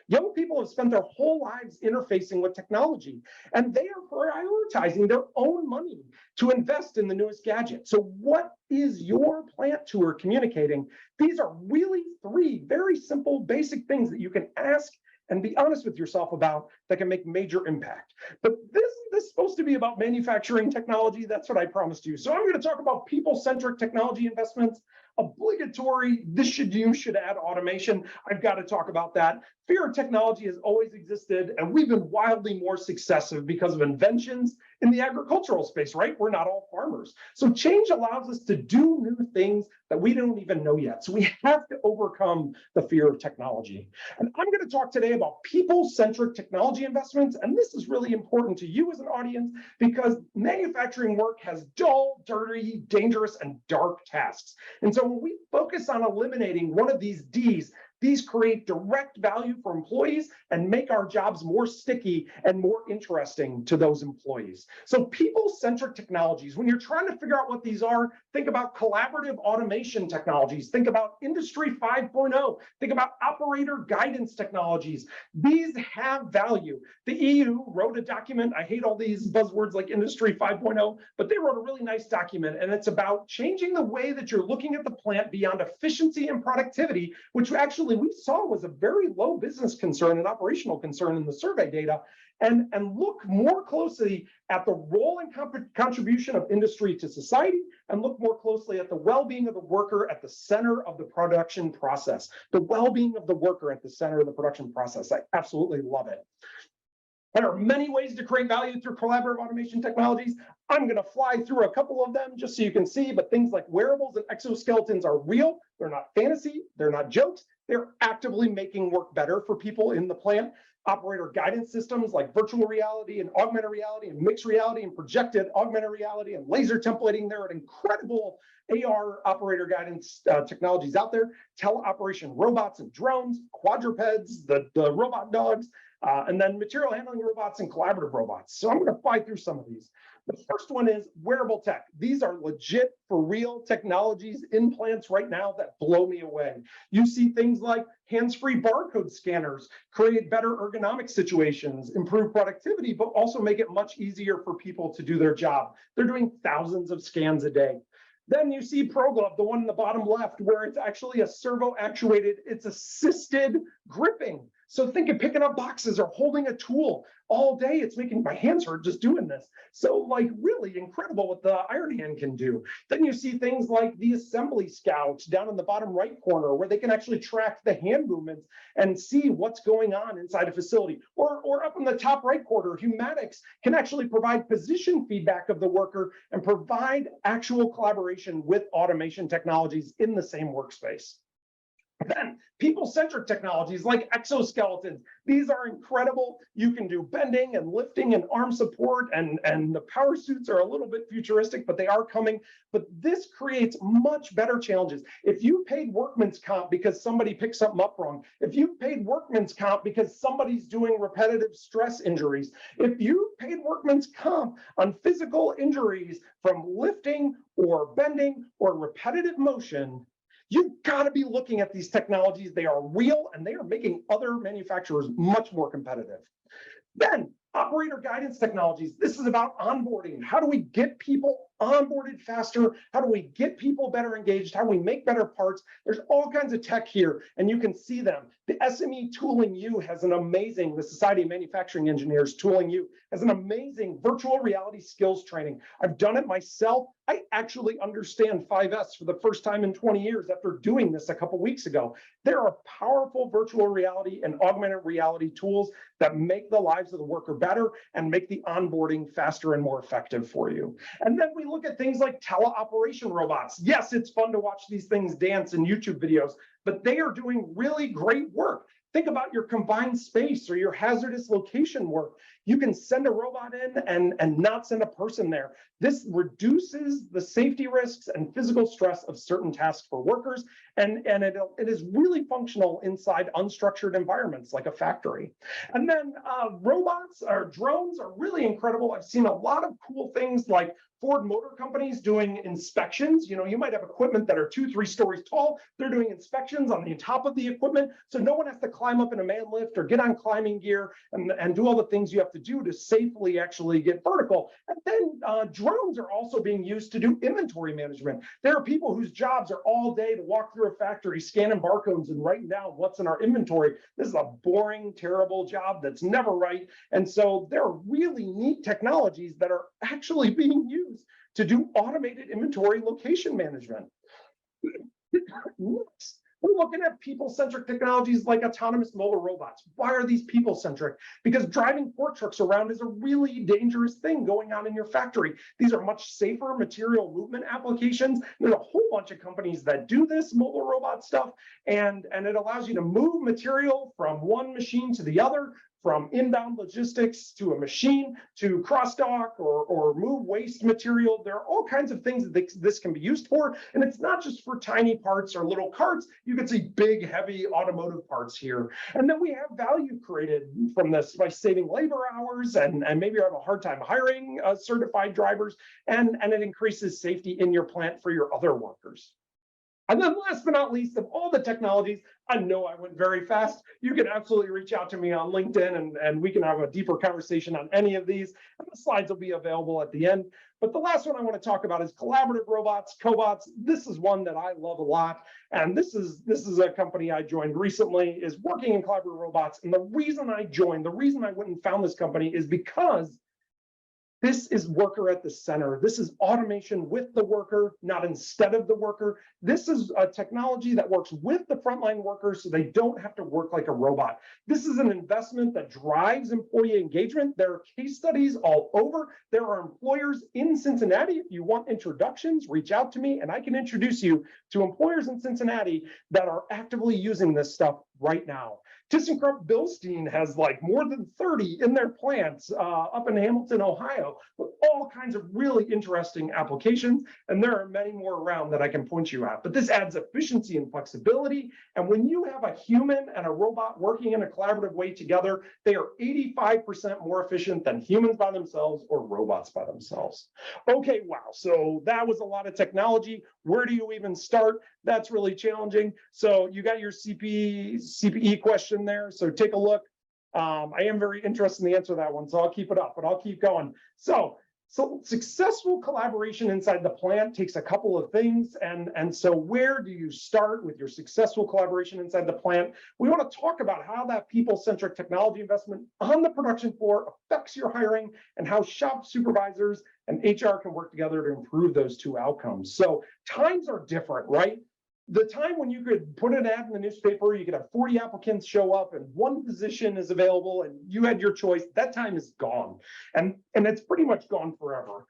Young people have spent their whole lives interfacing with technology, and they are prioritizing their own money to invest in the newest gadget. So what is your plant tour communicating? These are really 3 very simple, basic things that you can ask and be honest with yourself about that can make major impact. But this is supposed to be about manufacturing technology. That's what I promised you. So I'm going to talk about people-centric technology investments. Obligatory, you should add automation. I've got to talk about that. Fear of technology has always existed, and we've been wildly more successful because of inventions in the agricultural space, right? We're not all farmers. So change allows us to do new things that we don't even know yet. So we have to overcome the fear of technology. And I'm going to talk today about people-centric technology investments. And this is really important to you as an audience because manufacturing work has dull, dirty, dangerous, and dark tasks. And so when we focus on eliminating one of these Ds, these create direct value for employees and make our jobs more sticky and more interesting to those employees. So people-centric technologies, when you're trying to figure out what these are, think about collaborative automation technologies, think about Industry 5.0, think about operator guidance technologies. These have value. The EU wrote a document, I hate all these buzzwords like Industry 5.0, but they wrote a really nice document, and it's about changing the way that you're looking at the plant beyond efficiency and productivity, which actually we saw was a very low business concern and operational concern in the survey data, and look more closely at the role and contribution of industry to society, and look more closely at the well-being of the worker at the center of the production process. The well-being of the worker at the center of the production process. I absolutely love it. There are many ways to create value through collaborative automation technologies. I'm going to fly through a couple of them just so you can see, but things like wearables and exoskeletons are real. They're not fantasy. They're not jokes. They're actively making work better for people in the plant. Operator guidance systems like virtual reality and augmented reality and mixed reality and projected augmented reality and laser templating. There are incredible AR operator guidance technologies out there. Teleoperation robots and drones, quadrupeds, the robot dogs, and then material handling robots and collaborative robots. So I'm going to fly through some of these. The first one is wearable tech. These are legit, for real technologies in plants right now that blow me away. You see things like hands-free barcode scanners create better ergonomic situations, improve productivity, but also make it much easier for people to do their job. They're doing thousands of scans a day. Then you see ProGlove, the one in the bottom left, where it's actually a servo-actuated, it's assisted gripping. So think of picking up boxes or holding a tool all day. It's making my hands hurt just doing this. So like really incredible what the Iron Hand can do. Then you see things like the assembly scouts down in the bottom right corner where they can actually track the hand movements and see what's going on inside a facility. Or up in the top right corner, Humatics can actually provide position feedback of the worker and provide actual collaboration with automation technologies in the same workspace. Then people-centric technologies like exoskeletons. These are incredible. You can do bending and lifting and arm support, and the power suits are a little bit futuristic, but they are coming. But this creates much better challenges. If you paid workman's comp because somebody picked something up wrong, if you paid workman's comp because somebody's doing repetitive stress injuries, if you paid workman's comp on physical injuries from lifting or bending or repetitive motion, you've got to be looking at these technologies. They are real, and they are making other manufacturers much more competitive. Then, operator guidance technologies. This is about onboarding. How do we get people onboarded faster? How do we get people better engaged? How do we make better parts? There's all kinds of tech here, and you can see them. The SME Tooling U has an amazing, the Society of Manufacturing Engineers Tooling U has an amazing virtual reality skills training. I've done it myself. I actually understand 5S for the first time in 20 years after doing this a couple weeks ago. There are powerful virtual reality and augmented reality tools that make the lives of the worker better and make the onboarding faster and more effective for you. And then we look at things like teleoperation robots. Yes, it's fun to watch these things dance in YouTube videos, but they are doing really great work. Think about your confined space or your hazardous location work. You can send a robot in and not send a person there. This reduces the safety risks and physical stress of certain tasks for workers, and it is really functional inside unstructured environments like a factory. And then robots or drones are really incredible. I've seen a lot of cool things like Ford Motor Companies doing inspections. You know, you might have equipment that are 2-3 stories tall. They're doing inspections on the top of the equipment, so no one has to climb up in a man lift or get on climbing gear and do all the things you have to do to safely actually get vertical. And then drones are also being used to do inventory management. There are people whose jobs are all day to walk through a factory, scanning barcodes and writing down what's in our inventory. This is a boring, terrible job that's never right. And so there are really neat technologies that are actually being used to do automated inventory location management. Next, we're looking at people-centric technologies like autonomous mobile robots. Why are these people-centric? Because driving fork trucks around is a really dangerous thing going on in your factory. These are much safer material movement applications. There's a whole bunch of companies that do this mobile robot stuff, and it allows you to move material from one machine to the other, from inbound logistics to a machine to cross-dock or move waste material. There are all kinds of things that this can be used for. And it's not just for tiny parts or little carts. You can see big, heavy automotive parts here. And then we have value created from this by saving labor hours, and maybe you have a hard time hiring certified drivers, and it increases safety in your plant for your other workers. And then last but not least, of all the technologies, I know I went very fast. You can absolutely reach out to me on LinkedIn and we can have a deeper conversation on any of these. And the slides will be available at the end. But the last one I want to talk about is collaborative robots, cobots. This is one that I love a lot. And this is a company I joined recently, is working in collaborative robots. And the reason I joined, the reason I went and found this company is because this is worker at the center. This is automation with the worker, not instead of the worker. This is a technology that works with the frontline workers so they don't have to work like a robot. This is an investment that drives employee engagement. There are case studies all over. There are employers in Cincinnati. If you want introductions, reach out to me and I can introduce you to employers in Cincinnati that are actively using this stuff right now. ThyssenKrupp Bilstein has like more than 30 in their plants up in Hamilton, Ohio, with all kinds of really interesting applications. And there are many more around that I can point you at. But this adds efficiency and flexibility. And when you have a human and a robot working in a collaborative way together, they are 85% more efficient than humans by themselves or robots by themselves. Okay, wow. So that was a lot of technology. Where do you even start? That's really challenging. So you got your CPE question there. So take a look. I am very interested in the answer to that one, so I'll keep it up, but I'll keep going. So successful collaboration inside the plant takes a couple of things. And so where do you start with your successful collaboration inside the plant? We want to talk about how that people-centric technology investment on the production floor affects your hiring and how shop supervisors and HR can work together to improve those two outcomes. So times are different, right? The time when you could put an ad in the newspaper, you could have 40 applicants show up and one position is available and you had your choice, that time is gone. And it's pretty much gone forever.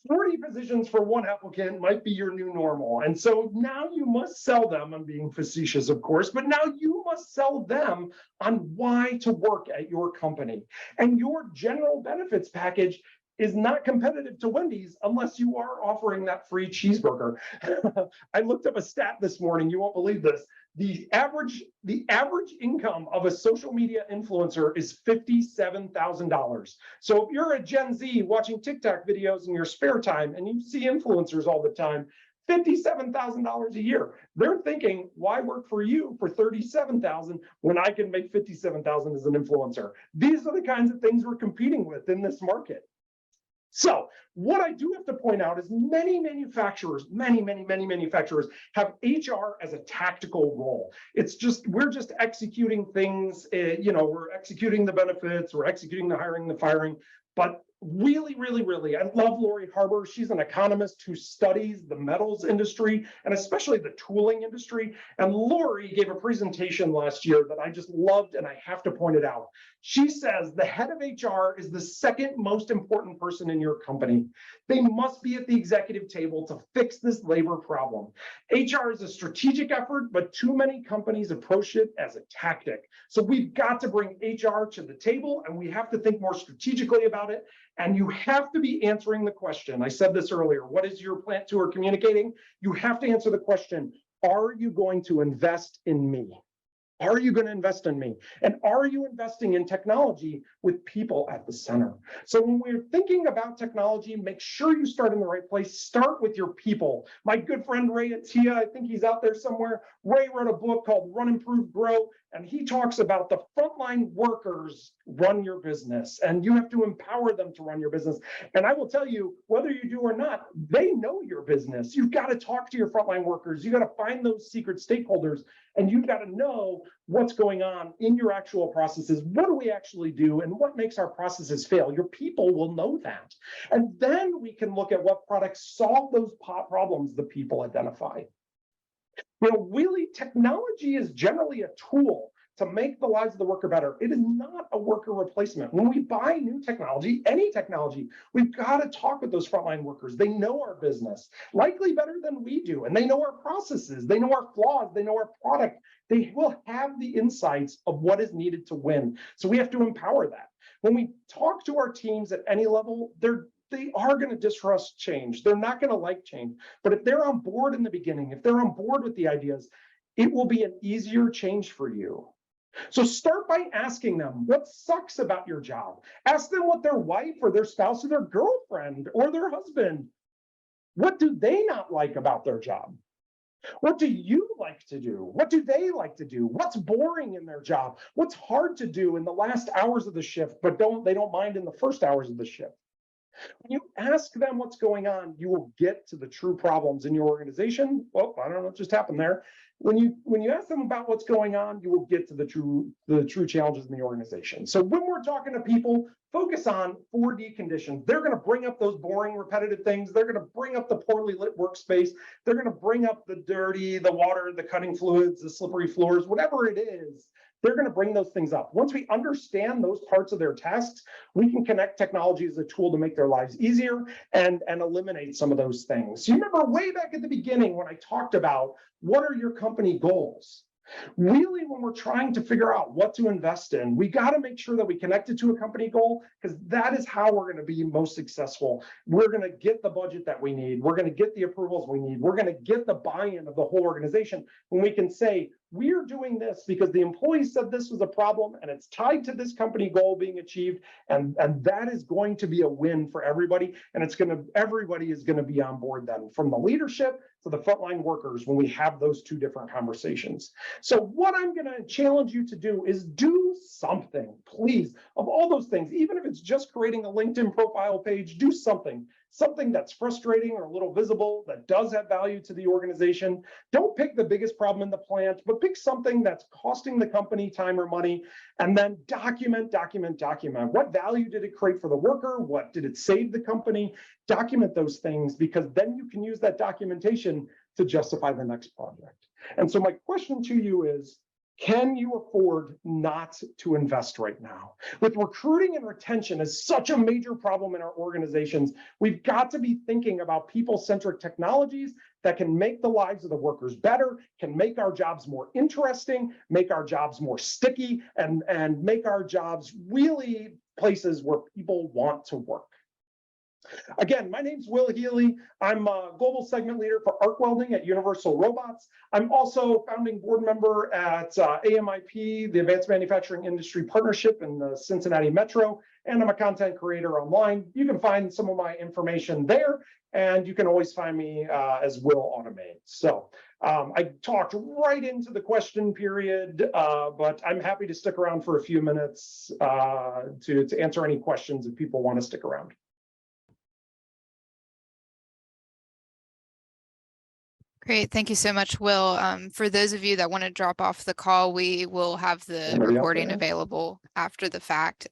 40 positions for one applicant might be your new normal. And so now you must sell them, I'm being facetious, of course, but now you must sell them on why to work at your company. And your general benefits package is not competitive to Wendy's unless you are offering that free cheeseburger. I looked up a stat this morning, you won't believe this. The average income of a social media influencer is $57,000. So if you're a Gen Z watching TikTok videos in your spare time and you see influencers all the time, $57,000 a year. They're thinking, why work for you for $37,000 when I can make $57,000 as an influencer? These are the kinds of things we're competing with in this market. So what I do have to point out is many manufacturers, many manufacturers have HR as a tactical role. It's just, we're just executing things, we're executing the benefits, we're executing the hiring, the firing, but really, I love Lori Harbour. She's an economist who studies the metals industry and especially the tooling industry. And Lori gave a presentation last year that I just loved, and I have to point it out. She says the head of HR is the second most important person in your company. They must be at the executive table to fix this labor problem. HR is a strategic effort, but too many companies approach it as a tactic. So we've got to bring HR to the table, and we have to think more strategically about it. And you have to be answering the question. I said this earlier. What is your plant tour communicating? You have to answer the question, are you going to invest in me? Are you going to invest in me? And are you investing in technology with people at the center? So when we're thinking about technology, make sure you start in the right place. Start with your people. My good friend Ray Attia, I think he's out there somewhere. Ray wrote a book called Run, Improve, Grow, and he talks about the frontline workers run your business, and you have to empower them to run your business. And I will tell you, whether you do or not, they know your business. You've got to talk to your frontline workers. You've got to find those secret stakeholders, and you've got to know what's going on in your actual processes. What do we actually do, and what makes our processes fail? Your people will know that. And then we can look at what products solve those problems the people identify. Really, technology is generally a tool to make the lives of the worker better. It is not a worker replacement. When we buy new technology, any technology, we've got to talk with those frontline workers. They know our business, likely better than we do, and they know our processes, they know our flaws, they know our product. They will have the insights of what is needed to win. So we have to empower that. When we talk to our teams at any level, they are going to distrust change. They're not going to like change. But if they're on board in the beginning, if they're on board with the ideas, it will be an easier change for you. So start by asking them what sucks about your job. Ask them what their wife or their spouse or their girlfriend or their husband, what do they not like about their job? What do you like to do? What do they like to do? What's boring in their job? What's hard to do in the last hours of the shift, but they don't mind in the first hours of the shift? When you ask them what's going on, you will get to the true problems in your organization. Well, I don't know what just happened there. When you ask them about what's going on, you will get to the true challenges in the organization. So when we're talking to people, focus on 4D conditions. They're going to bring up those boring, repetitive things. They're going to bring up the poorly lit workspace. They're going to bring up the dirty, the water, the cutting fluids, the slippery floors, whatever it is. They're going to bring those things up. Once we understand those parts of their tasks, we can connect technology as a tool to make their lives easier and eliminate some of those things. You remember way back at the beginning when I talked about what are your company goals? Really, when we're trying to figure out what to invest in, we got to make sure that we connect it to a company goal, because that is how we're going to be most successful. We're going to get the budget that we need. We're going to get the approvals we need. We're going to get the buy-in of the whole organization when we can say, we're doing this because the employees said this was a problem and it's tied to this company goal being achieved. And that is going to be a win for everybody. And everybody is going to be on board then, from the leadership to the frontline workers, when we have those two different conversations. So what I'm going to challenge you to do is do something, please, of all those things, even if it's just creating a LinkedIn profile page, do something that's frustrating or a little visible, that does have value to the organization. Don't pick the biggest problem in the plant, but pick something that's costing the company time or money, and then document. What value did it create for the worker? What did it save the company? Document those things, because then you can use that documentation to justify the next project. And so my question to you is, can you afford not to invest right now? With recruiting and retention as such a major problem in our organizations, we've got to be thinking about people-centric technologies that can make the lives of the workers better, can make our jobs more interesting, make our jobs more sticky, and make our jobs really places where people want to work. Again, my name's Will Healy. I'm a global segment leader for arc welding at Universal Robots. I'm also founding board member at AMIP, the Advanced Manufacturing Industry Partnership in the Cincinnati Metro, and I'm a content creator online. You can find some of my information there, and you can always find me as Will Automate. So I talked right into the question period, but I'm happy to stick around for a few minutes to answer any questions if people want to stick around. Great. Thank you so much, Will. For those of you that want to drop off the call, we will have the Anybody else recording there? available after the fact.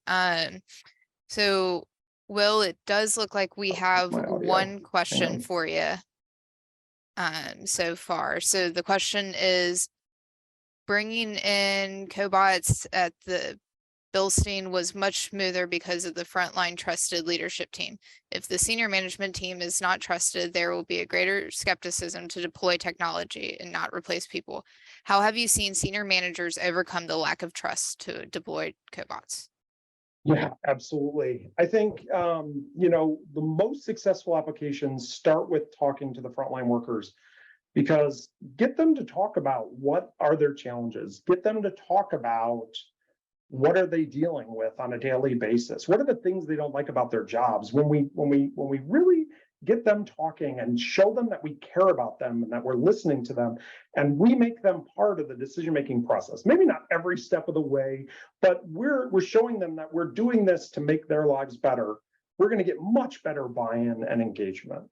So Will, it does look like we have my audio. one question on. for you so far. So the question is, bringing in cobots at the Bilstein was much smoother because of the frontline trusted leadership team. If the senior management team is not trusted, there will be a greater skepticism to deploy technology and not replace people. How have you seen senior managers overcome the lack of trust to deploy cobots? Yeah, absolutely. I think, the most successful applications start with talking to the frontline workers, because get them to talk about what are their challenges, get them to talk about what are they dealing with on a daily basis, what are the things they don't like about their jobs. When we really get them talking and show them that we care about them and that we're listening to them, and we make them part of the decision-making process, maybe not every step of the way, but we're showing them that we're doing this to make their lives better, we're going to get much better buy-in and engagement.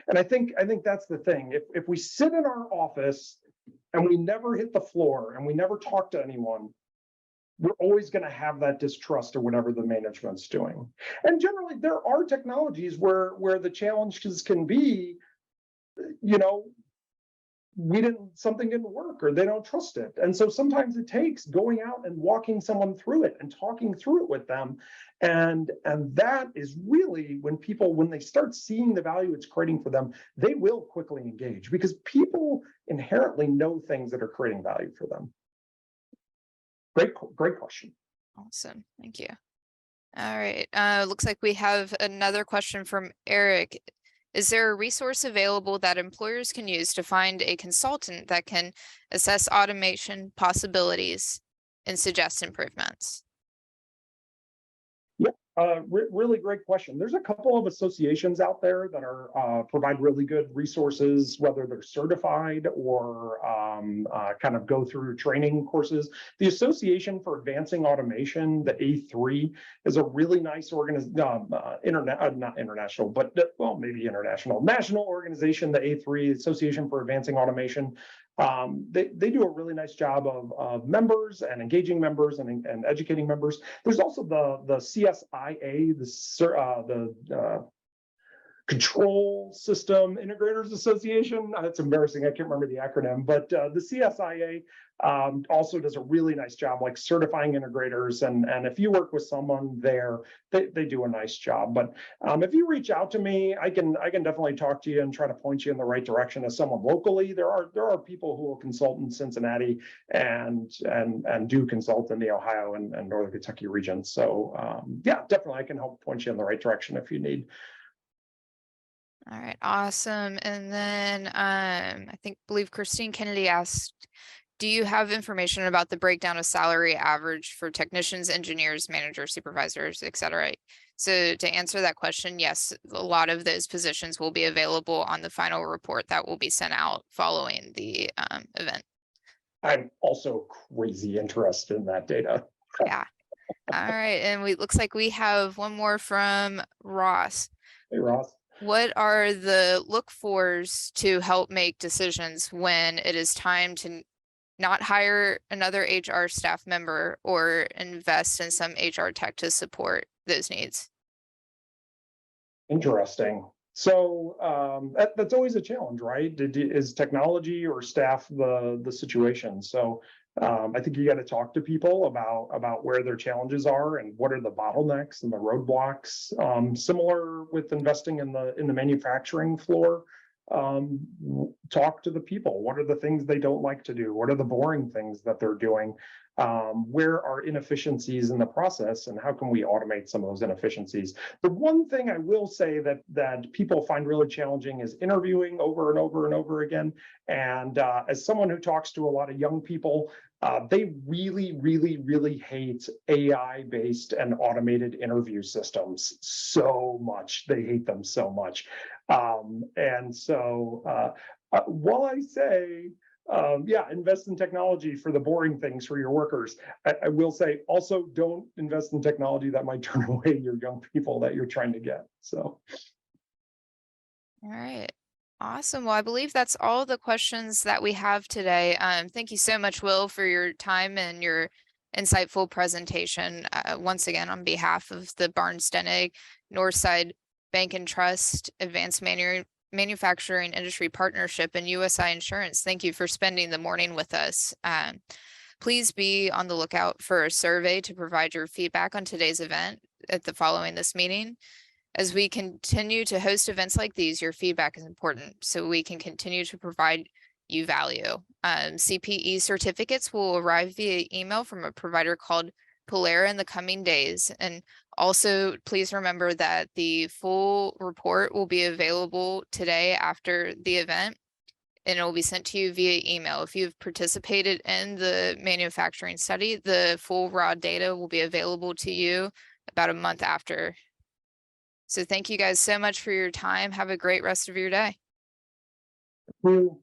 And I think that's the thing. If we sit in our office and we never hit the floor and we never talk to anyone, we're always going to have that distrust of whatever the management's doing. And generally, there are technologies where the challenges can be, something didn't work or they don't trust it. And so sometimes it takes going out and walking someone through it and talking through it with them. And that is really when they start seeing the value it's creating for them, they will quickly engage, because people inherently know things that are creating value for them. Great question. Awesome. Thank you. All right. Looks like we have another question from Eric. Is there a resource available that employers can use to find a consultant that can assess automation possibilities and suggest improvements? Really great question. There's a couple of associations out there that are provide really good resources, whether they're certified or kind of go through training courses. The Association for Advancing Automation, the A3, is a really nice national organization. The A3, Association for Advancing Automation. They do a really nice job of members and engaging members and educating members. There's also the CSIA, the Control System Integrators Association. It's embarrassing, I can't remember the acronym, but the CSIA also does a really nice job like certifying integrators. And if you work with someone there, they do a nice job. But if you reach out to me, I can definitely talk to you and try to point you in the right direction as someone locally. There are people who will consult in Cincinnati and do consult in the Ohio and Northern Kentucky region. So yeah, definitely I can help point you in the right direction if you need. All right, awesome. And then I believe Christine Kennedy asked, do you have information about the breakdown of salary average for technicians, engineers, managers, supervisors, et cetera? So to answer that question, yes, a lot of those positions will be available on the final report that will be sent out following the event. I'm also crazy interested in that data. Yeah. All right, and looks like we have one more from Ross. Hey, Ross. What are the look-fors to help make decisions when it is time to not hire another HR staff member or invest in some HR tech to support those needs? Interesting. So that's always a challenge, right? Is technology or staff the situation? So I think you got to talk to people about where their challenges are and what are the bottlenecks and the roadblocks. Similar with investing in the manufacturing floor. Talk to the people. What are the things they don't like to do? What are the boring things that they're doing? Where are inefficiencies in the process, and how can we automate some of those inefficiencies? The one thing I will say that people find really challenging is interviewing over and over and over again. And as someone who talks to a lot of young people, they really hate AI-based and automated interview systems so much. They hate them so much. And so while I say, invest in technology for the boring things for your workers, I will say also don't invest in technology that might turn away your young people that you're trying to get. So. All right. Awesome. Well, I believe that's all the questions that we have today. Thank you so much, Will, for your time and your insightful presentation. Once again, on behalf of the Barnes-Denig Northside Bank and Trust Advanced Manufacturing Industry Partnership and USI Insurance, thank you for spending the morning with us. Please be on the lookout for a survey to provide your feedback on today's event following this meeting. As we continue to host events like these, your feedback is important so we can continue to provide you value. CPE certificates will arrive via email from a provider called Polera in the coming days. And also, please remember that the full report will be available today after the event, and it will be sent to you via email. If you've participated in the manufacturing study, the full raw data will be available to you about a month after. So thank you guys so much for your time. Have a great rest of your day. Thank you.